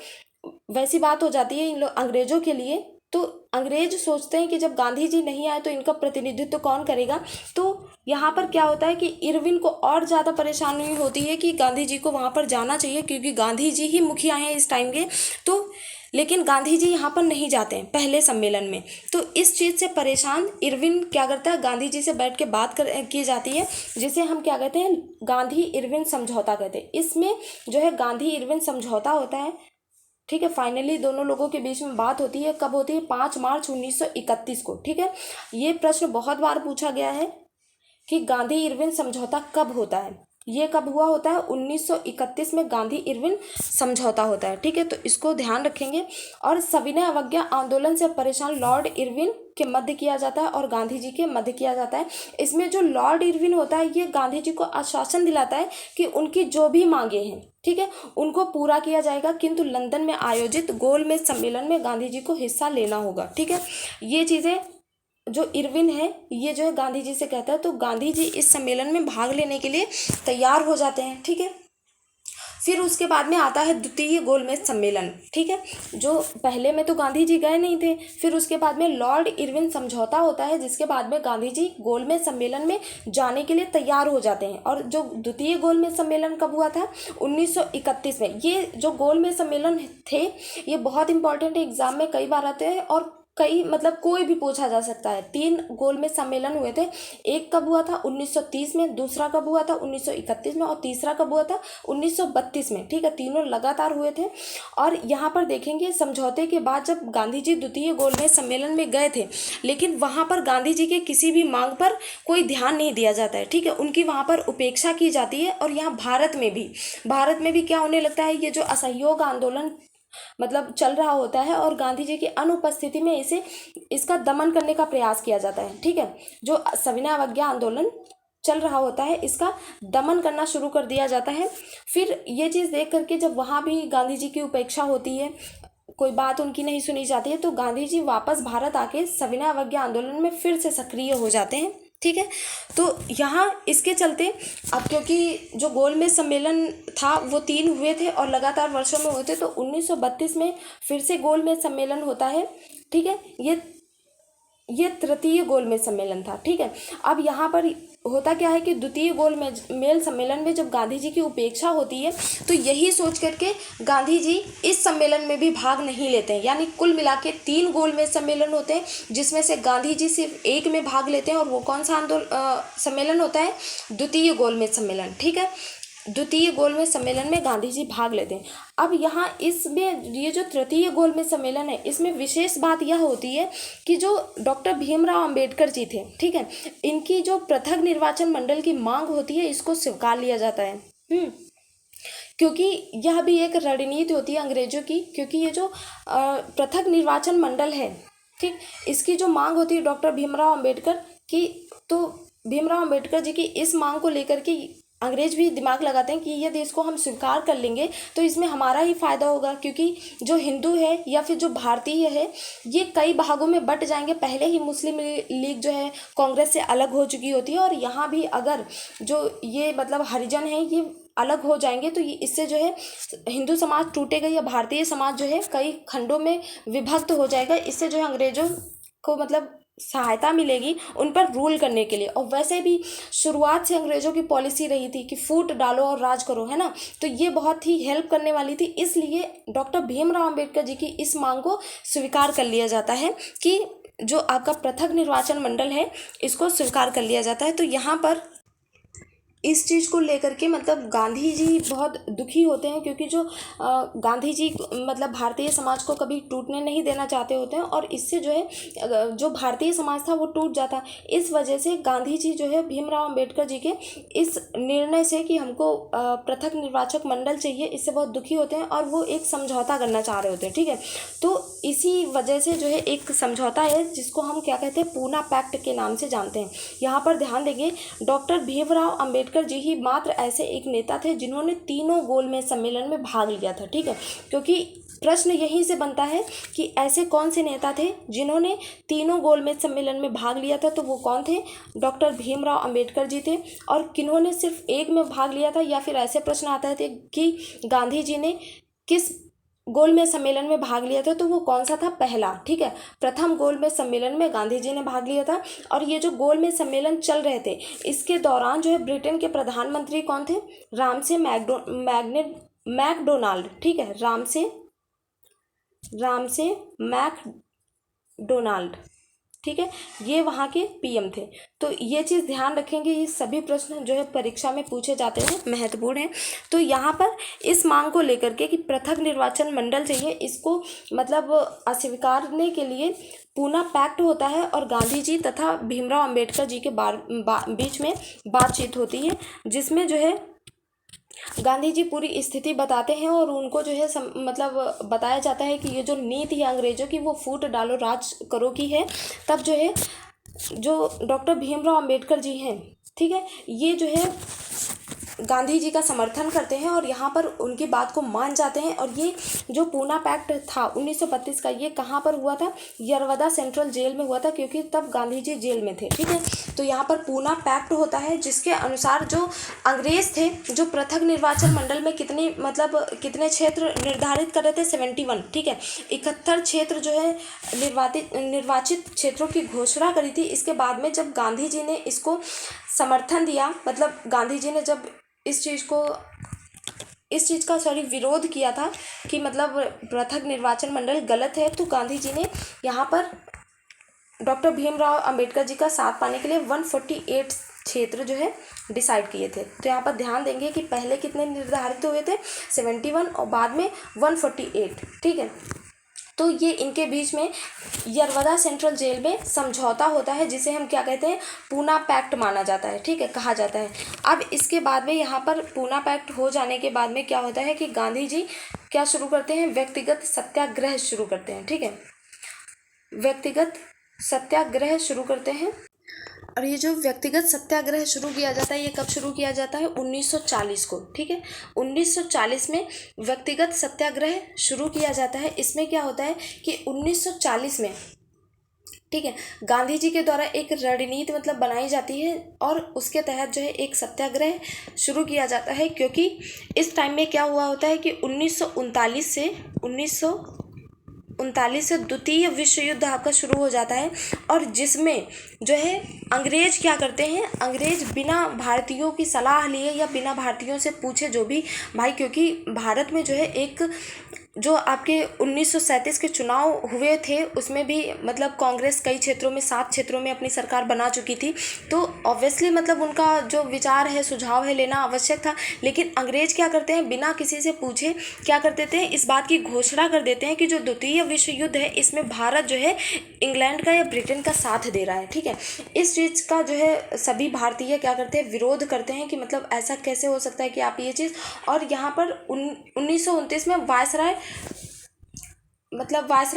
वैसी बात हो जाती है इन लोग अंग्रेजों के लिए। तो अंग्रेज सोचते हैं कि जब गांधी जी नहीं आए तो इनका प्रतिनिधित्व तो कौन करेगा। तो यहाँ पर क्या होता है कि इरविन को और ज़्यादा परेशानी होती है कि गांधी जी को वहाँ पर जाना चाहिए, क्योंकि गांधी जी ही मुखिया हैं इस टाइम के। तो लेकिन गांधी जी यहाँ पर नहीं जाते हैं पहले सम्मेलन में। तो इस चीज़ से परेशान इरविन क्या करता है, गांधी जी से बैठ के बात की जाती है, जिसे हम क्या कहते हैं, गांधी इरविन समझौता कहते हैं। इसमें जो है गांधी इरविन समझौता होता है, ठीक है। फाइनली दोनों लोगों के बीच में बात होती है, कब होती है, 5 मार्च 1931 को, ठीक है। ये प्रश्न बहुत बार पूछा गया है कि गांधी इरविन समझौता कब होता है। ये कब हुआ होता है, 1931 में गांधी इरविन समझौता होता है, ठीक है। तो इसको ध्यान रखेंगे। और सविनय अवज्ञा आंदोलन से परेशान लॉर्ड इरविन के मध्य किया जाता है और गांधी जी के मध्य किया जाता है। इसमें जो लॉर्ड इरविन होता है ये गांधी जी को आश्वासन दिलाता है कि उनकी जो भी मांगे हैं, ठीक है, उनको पूरा किया जाएगा, किंतु लंदन में आयोजित गोलमेज सम्मेलन में गांधी जी को हिस्सा लेना होगा, ठीक है। ये चीज़ें जो इरविन है ये जो है गांधी जी से कहता है। तो गांधी जी इस सम्मेलन में भाग लेने के लिए तैयार हो जाते हैं, ठीक है। फिर उसके बाद में आता है द्वितीय गोलमेज सम्मेलन, ठीक है, जो पहले में तो गांधी जी गए नहीं थे। फिर उसके बाद में लॉर्ड इरविन समझौता होता है, जिसके बाद में गांधी जी गोलमेज सम्मेलन में जाने के लिए तैयार हो जाते हैं। और जो द्वितीय गोलमेज सम्मेलन कब हुआ था, 1931 में। ये जो गोलमेज सम्मेलन थे ये बहुत इंपॉर्टेंट है, एग्जाम में कई बार आते हैं और कई मतलब कोई भी पूछा जा सकता है। 3 गोलमेज सम्मेलन हुए थे, एक कब हुआ था 1930 में, दूसरा कब हुआ था 1931 में, और तीसरा कब हुआ था 1932 में, ठीक है। तीनों लगातार हुए थे। और यहाँ पर देखेंगे समझौते के बाद जब गांधी जी द्वितीय गोलमेज सम्मेलन में गए थे, लेकिन वहाँ पर गांधी जी के किसी भी मांग पर कोई ध्यान नहीं दिया जाता है, ठीक है, उनकी वहाँ पर उपेक्षा की जाती है। और यहाँ भारत में भी क्या होने लगता है, ये जो असहयोग आंदोलन मतलब चल रहा होता है और गांधी जी की अनुपस्थिति में इसका दमन करने का प्रयास किया जाता है, ठीक है। जो सविनय अवज्ञा आंदोलन चल रहा होता है इसका दमन करना शुरू कर दिया जाता है। फिर ये चीज़ देख करके जब वहाँ भी गांधी जी की उपेक्षा होती है, कोई बात उनकी नहीं सुनी जाती है, तो गांधी जी वापस भारत आके सविनय अवज्ञा आंदोलन में फिर से सक्रिय हो जाते हैं, ठीक है। तो यहाँ इसके चलते अब क्योंकि जो गोलमेज सम्मेलन था वो 3 हुए थे और लगातार वर्षों में हुए थे, तो 1932 में फिर से गोलमेज सम्मेलन होता है, ठीक है। ये तृतीय गोलमेज सम्मेलन था, ठीक है। अब यहाँ पर होता क्या है कि द्वितीय गोलमेज सम्मेलन में जब गांधी जी की उपेक्षा होती है, तो यही सोच करके गांधी जी इस सम्मेलन में भी भाग नहीं लेते हैं। यानी कुल मिला के 3 गोलमेज सम्मेलन होते हैं, जिसमें से गांधी जी सिर्फ एक में भाग लेते हैं। और वो कौन सा सम्मेलन होता है, द्वितीय गोलमेज सम्मेलन, ठीक है। द्वितीय गोलमेज सम्मेलन में गांधी जी भाग लेते हैं। अब यहाँ इसमें ये जो तृतीय गोलमेज सम्मेलन है इसमें विशेष बात यह होती है कि जो डॉक्टर भीमराव अंबेडकर जी थे, ठीक है, इनकी जो पृथक निर्वाचन मंडल की मांग होती है इसको स्वीकार लिया जाता है। क्योंकि यह भी एक रणनीति होती है अंग्रेजों की, क्योंकि ये जो पृथक निर्वाचन मंडल है, ठीक, इसकी जो मांग होती है डॉक्टर भीमराव अंबेडकर की, तो भीमराव अंबेडकर जी की इस मांग को लेकर के अंग्रेज भी दिमाग लगाते हैं कि यदि इसको हम स्वीकार कर लेंगे तो इसमें हमारा ही फायदा होगा, क्योंकि जो हिंदू है या फिर जो भारतीय है ये कई भागों में बट जाएंगे। पहले ही मुस्लिम लीग जो है कांग्रेस से अलग हो चुकी होती है, और यहाँ भी अगर जो ये मतलब हरिजन है ये अलग हो जाएंगे तो ये इससे जो है हिंदू समाज टूटेगा या भारतीय समाज जो है कई खंडों में विभक्त हो जाएगा। इससे जो है अंग्रेजों को मतलब सहायता मिलेगी उन पर रूल करने के लिए। और वैसे भी शुरुआत से अंग्रेजों की पॉलिसी रही थी कि फूट डालो और राज करो, है ना, तो ये बहुत ही हेल्प करने वाली थी। इसलिए डॉक्टर भीमराव अंबेडकर जी की इस मांग को स्वीकार कर लिया जाता है कि जो आपका पृथक निर्वाचन मंडल है इसको स्वीकार कर लिया जाता है। तो यहाँ पर इस चीज़ को लेकर के मतलब गांधी जी बहुत दुखी होते हैं, क्योंकि जो गांधी जी मतलब भारतीय समाज को कभी टूटने नहीं देना चाहते होते हैं, और इससे जो है जो भारतीय समाज था वो टूट जाता। इस वजह से गांधी जी जो है भीमराव अंबेडकर जी के इस निर्णय से कि हमको पृथक निर्वाचक मंडल चाहिए, इससे बहुत दुखी होते हैं और वो एक समझौता करना चाह रहे होते हैं। ठीक है, तो इसी वजह से जो है एक समझौता है जिसको हम क्या कहते हैं, पूना पैक्ट के नाम से जानते हैं। यहाँ पर ध्यान देंगे डॉक्टर भीमराव अंबेडकर जी ही मात्र ऐसे एक नेता थे जिन्होंने तीनों गोलमेज सम्मेलन में भाग लिया था। ठीक है, क्योंकि प्रश्न यहीं से बनता है कि ऐसे कौन से नेता थे जिन्होंने तीनों गोलमेज सम्मेलन में भाग लिया था, तो वो कौन थे, डॉक्टर भीमराव अंबेडकर जी थे। और किन्होंने सिर्फ एक में भाग लिया था, या फिर ऐसे प्रश्न आता है कि गांधी जी ने किस गोलमेज सम्मेलन में भाग लिया था, तो वो कौन सा था, पहला। ठीक है, प्रथम गोलमेज सम्मेलन में गांधी जी ने भाग लिया था। और ये जो गोलमेज सम्मेलन चल रहे थे इसके दौरान जो है ब्रिटेन के प्रधानमंत्री कौन थे, रामसे मैकडोनाल्ड। ठीक है, रामसे मैकडोनाल्ड। ठीक है, ये वहाँ के पीएम थे। तो ये चीज़ ध्यान रखेंगे, ये सभी प्रश्न जो है परीक्षा में पूछे जाते हैं, महत्वपूर्ण हैं। तो यहाँ पर इस मांग को लेकर के कि पृथक निर्वाचन मंडल चाहिए, इसको मतलब अस्वीकारने के लिए पूना पैक्ट होता है और गांधी जी तथा भीमराव अंबेडकर जी के बीच में बातचीत होती है, जिसमें जो है गांधी जी पूरी स्थिति बताते हैं और उनको जो है मतलब बताया जाता है कि ये जो नीति है अंग्रेजों की वो फूट डालो राज करो की है। तब जो है जो डॉक्टर भीमराव अंबेडकर जी हैं, ठीक है, ये जो है गांधी जी का समर्थन करते हैं और यहाँ पर उनकी बात को मान जाते हैं। और ये जो पूना पैक्ट था 1932 का, ये कहाँ पर हुआ था, यरवदा सेंट्रल जेल में हुआ था, क्योंकि तब गांधी जी जेल में थे। ठीक है, तो यहाँ पर पूना पैक्ट होता है जिसके अनुसार जो अंग्रेज थे जो पृथक निर्वाचन मंडल में कितने क्षेत्र निर्धारित कर रहे थे, 71। ठीक है, 71 क्षेत्र जो है निर्वाचित क्षेत्रों की घोषणा करी थी। इसके बाद में जब गांधी जी ने इसको समर्थन दिया, मतलब गांधी जी ने जब इस चीज़ का विरोध किया था कि मतलब पृथक निर्वाचन मंडल गलत है, तो गांधी जी ने यहाँ पर डॉक्टर भीमराव अंबेडकर जी का साथ पाने के लिए 148 क्षेत्र जो है डिसाइड किए थे। तो यहाँ पर ध्यान देंगे कि पहले कितने निर्धारित हुए थे, 71, और बाद में 148। ठीक है, तो ये इनके बीच में यरवदा सेंट्रल जेल में समझौता होता है, जिसे हम क्या कहते हैं, पूना पैक्ट माना जाता है। ठीक है, कहा जाता है। अब इसके बाद में यहाँ पर पूना पैक्ट हो जाने के बाद में क्या होता है कि गांधी जी क्या शुरू करते हैं, व्यक्तिगत सत्याग्रह शुरू करते हैं। ठीक है, व्यक्तिगत सत्याग्रह शुरू करते हैं। और ये जो व्यक्तिगत सत्याग्रह शुरू किया जाता है, ये कब शुरू किया जाता है, 1940 को। ठीक है, 1940 में व्यक्तिगत सत्याग्रह शुरू किया जाता है। इसमें क्या होता है कि 1940 में, ठीक है, गांधी जी के द्वारा एक रणनीति बनाई जाती है और उसके तहत जो है एक सत्याग्रह शुरू किया जाता है। क्योंकि इस टाइम में क्या हुआ होता है कि 1939 से द्वितीय विश्व युद्ध आपका शुरू हो जाता है, और जिसमें जो है अंग्रेज क्या करते हैं, अंग्रेज बिना भारतीयों की सलाह लिए या बिना भारतीयों से पूछे जो भी भाई, क्योंकि भारत में जो है एक जो आपके 1937 के चुनाव हुए थे उसमें भी कांग्रेस कई क्षेत्रों में 7 क्षेत्रों में अपनी सरकार बना चुकी थी, तो ऑब्वियसली उनका जो विचार है, सुझाव है, लेना आवश्यक था। लेकिन अंग्रेज क्या करते हैं, बिना किसी से पूछे क्या कर देते हैं, इस बात की घोषणा कर देते हैं कि जो द्वितीय विश्व युद्ध है इसमें भारत जो है इंग्लैंड का या ब्रिटेन का साथ दे रहा है। ठीक है, इस चीज़ का जो है सभी भारतीय क्या करते हैं, विरोध करते हैं कि ऐसा कैसे हो सकता है कि आप ये चीज़। और यहाँ पर 1929 में वायसराय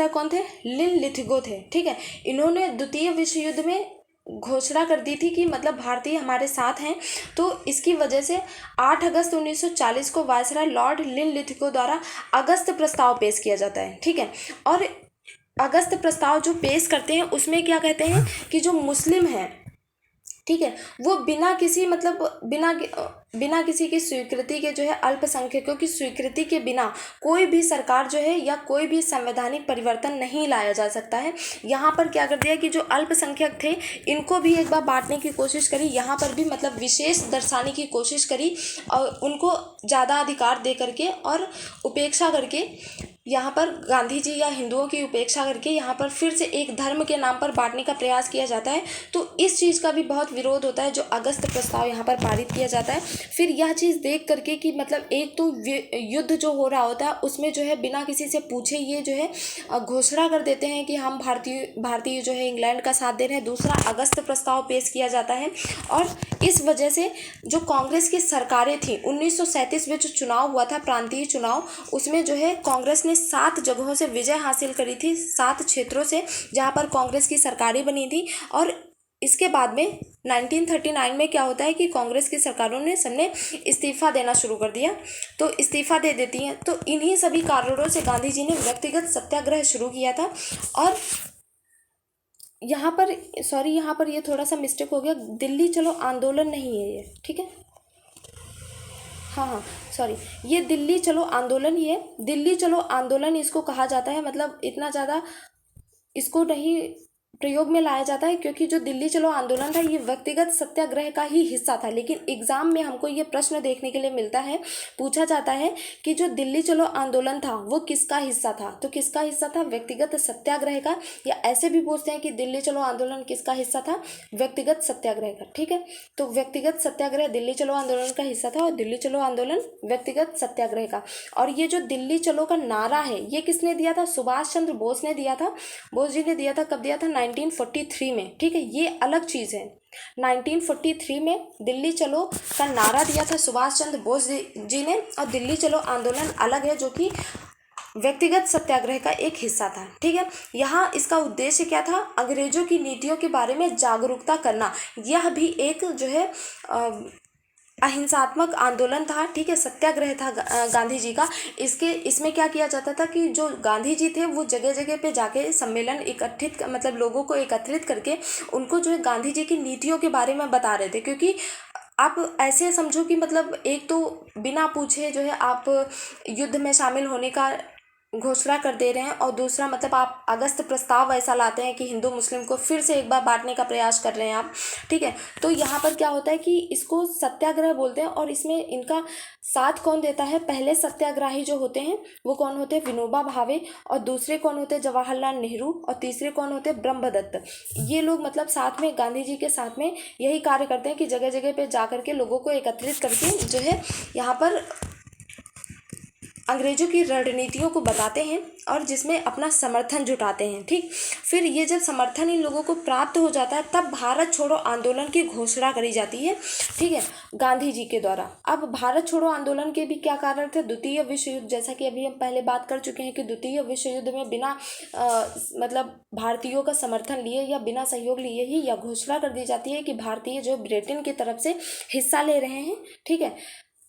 कौन थे, लिन लिथिगो थे। ठीक है, इन्होंने द्वितीय विश्व युद्ध में घोषणा कर दी थी कि मतलब भारतीय हमारे साथ हैं। तो इसकी वजह से 8 अगस्त 1940 को वायसराय लॉर्ड लिनलिथगो द्वारा अगस्त प्रस्ताव पेश किया जाता है। ठीक है, और अगस्त प्रस्ताव जो पेश करते हैं उसमें क्या कहते हैं कि जो मुस्लिम हैं, ठीक है, वो बिना किसी मतलब बिना किसी की स्वीकृति के जो है अल्पसंख्यकों की स्वीकृति के बिना कोई भी सरकार जो है या कोई भी संवैधानिक परिवर्तन नहीं लाया जा सकता है। यहाँ पर क्या कर दिया कि जो अल्पसंख्यक थे इनको भी एक बार बांटने की कोशिश करी, यहाँ पर भी मतलब विशेष दर्शाने की कोशिश करी और उनको ज़्यादा अधिकार दे करके और उपेक्षा करके यहाँ पर गांधी जी या हिंदुओं की उपेक्षा करके यहाँ पर फिर से एक धर्म के नाम पर बांटने का प्रयास किया जाता है। तो इस चीज़ का भी बहुत विरोध होता है, जो अगस्त प्रस्ताव यहाँ पर पारित किया जाता है। फिर यह चीज़ देख करके कि मतलब एक तो युद्ध जो हो रहा होता है उसमें जो है बिना किसी से पूछे ये जो है घोषणा कर देते हैं कि हम भारतीय जो है इंग्लैंड का साथ दे रहे हैं। दूसरा, अगस्त प्रस्ताव पेश किया जाता है और इस वजह से जो कांग्रेस की सरकारें थी 1937 में जो चुनाव हुआ था प्रांतीय चुनाव, उसमें जो है कांग्रेस ने 7 जगहों से विजय हासिल करी थी, 7 क्षेत्रों से जहां पर कांग्रेस की सरकारें बनी थी। और इसके बाद में 1939 में क्या होता है कि कांग्रेस की सरकारों ने सबने इस्तीफा देना शुरू कर दिया, तो इस्तीफा दे देती हैं। तो इन्हीं सभी कारणों से गांधी जी ने व्यक्तिगत सत्याग्रह शुरू किया था। और यहाँ पर ये थोड़ा सा मिस्टेक हो गया, दिल्ली चलो आंदोलन नहीं है ये, ठीक है, हाँ, सॉरी, ये दिल्ली चलो आंदोलन ही है। दिल्ली चलो आंदोलन इसको कहा जाता है, मतलब इतना ज़्यादा इसको नहीं प्रयोग में लाया जाता है क्योंकि जो दिल्ली चलो आंदोलन था ये व्यक्तिगत सत्याग्रह का ही हिस्सा था। लेकिन एग्जाम में हमको ये प्रश्न देखने के लिए मिलता है, पूछा जाता है कि जो दिल्ली चलो आंदोलन था वो किसका हिस्सा था, तो किसका हिस्सा था, व्यक्तिगत सत्याग्रह का। या ऐसे भी पूछते हैं कि दिल्ली चलो आंदोलन किसका हिस्सा था, व्यक्तिगत सत्याग्रह का। ठीक है, तो व्यक्तिगत सत्याग्रह दिल्ली चलो आंदोलन का हिस्सा था और दिल्ली चलो आंदोलन व्यक्तिगत सत्याग्रह का। और ये जो दिल्ली चलो का नारा है ये किसने दिया था, सुभाष चंद्र बोस ने दिया था, बोस जी ने दिया था। कब दिया था, 1943 में। ठीक है, ये अलग चीज़ है। 1943 में दिल्ली चलो का नारा दिया था सुभाष चंद्र बोस जी ने, और दिल्ली चलो आंदोलन अलग है जो कि व्यक्तिगत सत्याग्रह का एक हिस्सा था। ठीक है, यहाँ इसका उद्देश्य क्या था, अंग्रेजों की नीतियों के बारे में जागरूकता करना। यह भी एक जो है अहिंसात्मक आंदोलन था। ठीक है, सत्याग्रह था गांधी जी का। इसमें क्या किया जाता था कि जो गांधी जी थे वो जगह जगह पे जाके सम्मेलन एकत्रित मतलब लोगों को एकत्रित करके उनको जो है गांधी जी की नीतियों के बारे में बता रहे थे। क्योंकि आप ऐसे समझो कि मतलब एक तो बिना पूछे जो है आप युद्ध में शामिल होने का घोषणा कर दे रहे हैं, और दूसरा मतलब आप अगस्त प्रस्ताव ऐसा लाते हैं कि हिंदू मुस्लिम को फिर से एक बार बांटने का प्रयास कर रहे हैं आप। ठीक है, तो यहाँ पर क्या होता है कि इसको सत्याग्रह बोलते हैं। और इसमें इनका साथ कौन देता है, पहले सत्याग्रही जो होते हैं वो कौन होते हैं, विनोबा भावे, और दूसरे कौन होते हैं, जवाहरलाल नेहरू, और तीसरे कौन होते हैं, ब्रह्मदत्त। ये लोग मतलब साथ में गांधी जी के साथ में यही कार्य करते हैं कि जगह जगह पे जा करके लोगों को एकत्रित करके जो है यहाँ पर अंग्रेजों की रणनीतियों को बताते हैं और जिसमें अपना समर्थन जुटाते हैं। ठीक, फिर ये जब समर्थन इन लोगों को प्राप्त हो जाता है तब भारत छोड़ो आंदोलन की घोषणा करी जाती है। ठीक है, गांधी जी के द्वारा। अब भारत छोड़ो आंदोलन के भी क्या कारण थे, द्वितीय विश्व युद्ध, जैसा कि अभी हम पहले बात कर चुके हैं कि द्वितीय विश्व युद्ध में बिना मतलब भारतीयों का समर्थन लिए या बिना सहयोग लिए ही यह घोषणा कर दी जाती है कि भारतीय जो ब्रिटेन की तरफ से हिस्सा ले रहे हैं। ठीक है,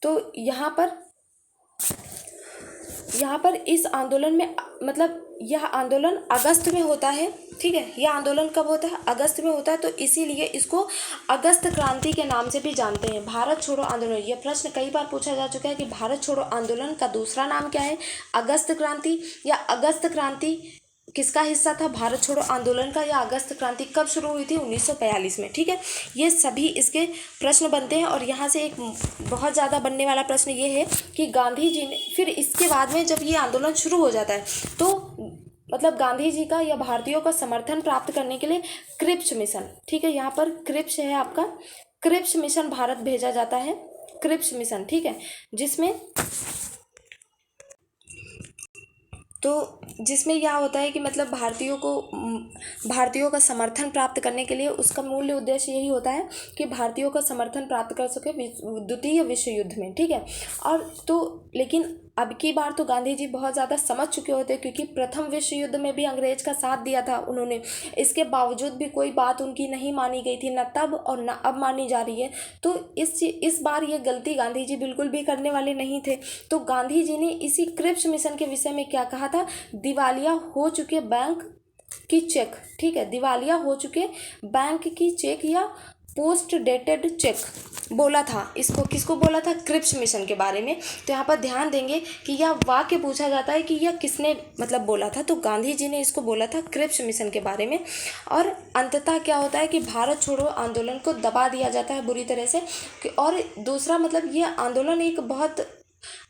तो यहाँ पर इस आंदोलन में मतलब यह आंदोलन अगस्त में होता है। ठीक है, यह आंदोलन कब होता है, अगस्त में होता है। तो इसीलिए इसको अगस्त क्रांति के नाम से भी जानते हैं, भारत छोड़ो आंदोलन। यह प्रश्न कई बार पूछा जा चुका है कि भारत छोड़ो आंदोलन का दूसरा नाम क्या है, अगस्त क्रांति, या अगस्त क्रांति किसका हिस्सा था, भारत छोड़ो आंदोलन का, या अगस्त क्रांति कब शुरू हुई थी, 1942 में। ठीक है, ये सभी इसके प्रश्न बनते हैं। और यहाँ से एक बहुत ज़्यादा बनने वाला प्रश्न ये है कि गांधी जी ने फिर इसके बाद में जब ये आंदोलन शुरू हो जाता है तो मतलब गांधी जी का या भारतीयों का समर्थन प्राप्त करने के लिए क्रिप्स मिशन, ठीक है, यहाँ पर क्रिप्स है आपका, क्रिप्स मिशन भारत भेजा जाता है, क्रिप्स मिशन। ठीक है, जिसमें यह होता है कि मतलब भारतीयों का समर्थन प्राप्त करने के लिए उसका मूल्य उद्देश्य यही होता है कि भारतीयों का समर्थन प्राप्त कर सके द्वितीय विश्व युद्ध में। ठीक है, और तो लेकिन अब की बार तो गांधी जी बहुत ज़्यादा समझ चुके होते, क्योंकि प्रथम विश्व युद्ध में भी अंग्रेज का साथ दिया था उन्होंने। इसके बावजूद भी कोई बात उनकी नहीं मानी गई थी, न तब और न अब मानी जा रही है। तो इस बार ये गलती गांधी जी बिल्कुल भी करने वाले नहीं थे। तो गांधी जी ने इसी क्रिप्स मिशन के विषय में क्या कहा था, दिवालिया हो चुके बैंक की चेक, ठीक है, दिवालिया हो चुके बैंक की चेक या पोस्ट डेटेड चेक बोला था। इसको किसको बोला था, क्रिप्स मिशन के बारे में। तो यहाँ पर ध्यान देंगे कि यह वाक्य पूछा जाता है कि यह किसने मतलब बोला था, तो गांधी जी ने इसको बोला था क्रिप्स मिशन के बारे में। और अंततः क्या होता है कि भारत छोड़ो आंदोलन को दबा दिया जाता है बुरी तरह से। और दूसरा मतलब ये आंदोलन एक बहुत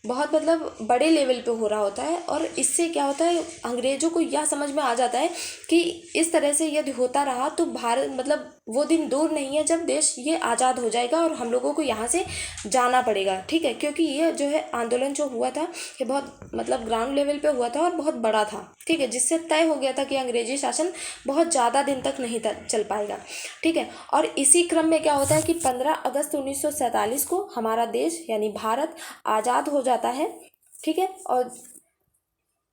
मतलब बड़े लेवल पे हो रहा होता है, और इससे क्या होता है, अंग्रेजों को यह समझ में आ जाता है कि इस तरह से यदि होता रहा तो भारत मतलब वो दिन दूर नहीं है जब देश ये आज़ाद हो जाएगा और हम लोगों को यहाँ से जाना पड़ेगा, ठीक है। क्योंकि ये जो है आंदोलन जो हुआ था ये बहुत मतलब ग्राउंड लेवल पे हुआ था और बहुत बड़ा था, ठीक है, जिससे तय हो गया था कि अंग्रेजी शासन बहुत ज़्यादा दिन तक नहीं चल पाएगा, ठीक है। और इसी क्रम में क्या होता है कि 15 अगस्त 1947 को हमारा देश यानी भारत आज़ाद हो जाता है, ठीक है। और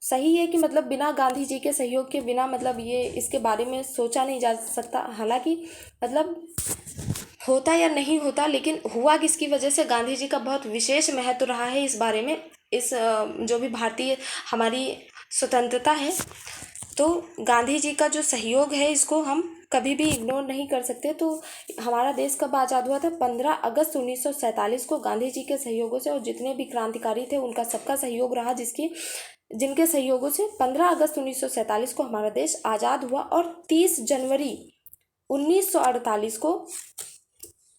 सही है कि मतलब बिना गांधी जी के सहयोग के बिना मतलब ये इसके बारे में सोचा नहीं जा सकता, हालांकि मतलब होता या नहीं होता, लेकिन हुआ किसकी वजह से, गांधी जी का बहुत विशेष महत्व रहा है इस बारे में। इस जो भी भारतीय हमारी स्वतंत्रता है, तो गांधी जी का जो सहयोग है इसको हम कभी भी इग्नोर नहीं कर सकते। तो हमारा देश कब आज़ाद हुआ था, 15 अगस्त 1947 को गांधी जी के सहयोगों से, और जितने भी क्रांतिकारी थे उनका सबका सहयोग रहा, जिनके सहयोगों से 15 अगस्त 1947 को हमारा देश आज़ाद हुआ। और 30 जनवरी 1948 को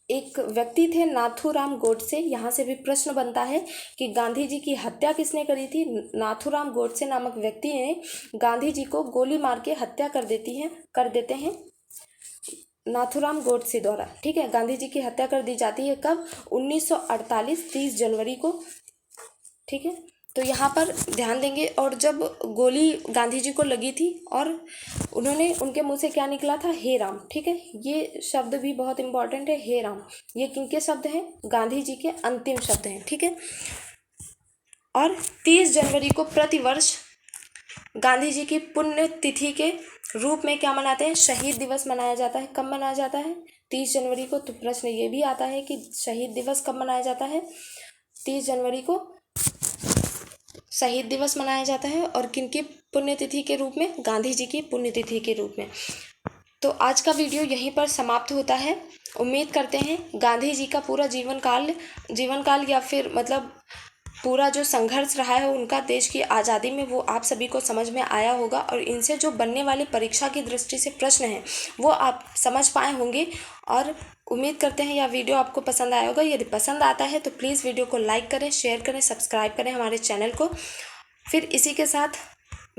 एक व्यक्ति थे नाथूराम गोडसे। यहाँ से भी प्रश्न बनता है कि गांधी जी की हत्या किसने करी थी। नाथूराम गोडसे नामक व्यक्ति ने गांधी जी को गोली मार के हत्या कर देते हैं नाथूराम गोडसे द्वारा, ठीक है। गांधी जी की हत्या कर दी जाती है कब, 1948 30 जनवरी को, ठीक है। तो यहाँ पर ध्यान देंगे। और जब गोली गांधी जी को लगी थी और उनके मुंह से क्या निकला था, हे राम, ठीक है। ये शब्द भी बहुत इंपॉर्टेंट है, हे राम, ये किनके शब्द हैं, गांधी जी के अंतिम शब्द हैं, ठीक है। और 30 जनवरी को प्रतिवर्ष गांधी जी की पुण्य तिथि के रूप में क्या मनाते हैं, शहीद दिवस मनाया जाता है। कब मनाया जाता है, 30 जनवरी को। तो प्रश्न ये भी आता है कि शहीद दिवस कब मनाया जाता है, 30 जनवरी को शहीद दिवस मनाया जाता है। और किनकी पुण्यतिथि के रूप में, गांधी जी की पुण्यतिथि के रूप में। तो आज का वीडियो यहीं पर समाप्त होता है। उम्मीद करते हैं गांधी जी का पूरा जीवन काल या फिर मतलब पूरा जो संघर्ष रहा है उनका देश की आज़ादी में, वो आप सभी को समझ में आया होगा। और इनसे जो बनने वाली परीक्षा की दृष्टि से प्रश्न हैं वो आप समझ पाए होंगे। और उम्मीद करते हैं यह वीडियो आपको पसंद आया होगा। यदि पसंद आता है तो प्लीज़ वीडियो को लाइक करें, शेयर करें, सब्सक्राइब करें हमारे चैनल को। फिर इसी के साथ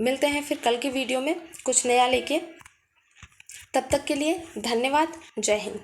मिलते हैं फिर कल की वीडियो में कुछ नया लेके। तब तक के लिए धन्यवाद। जय हिंद।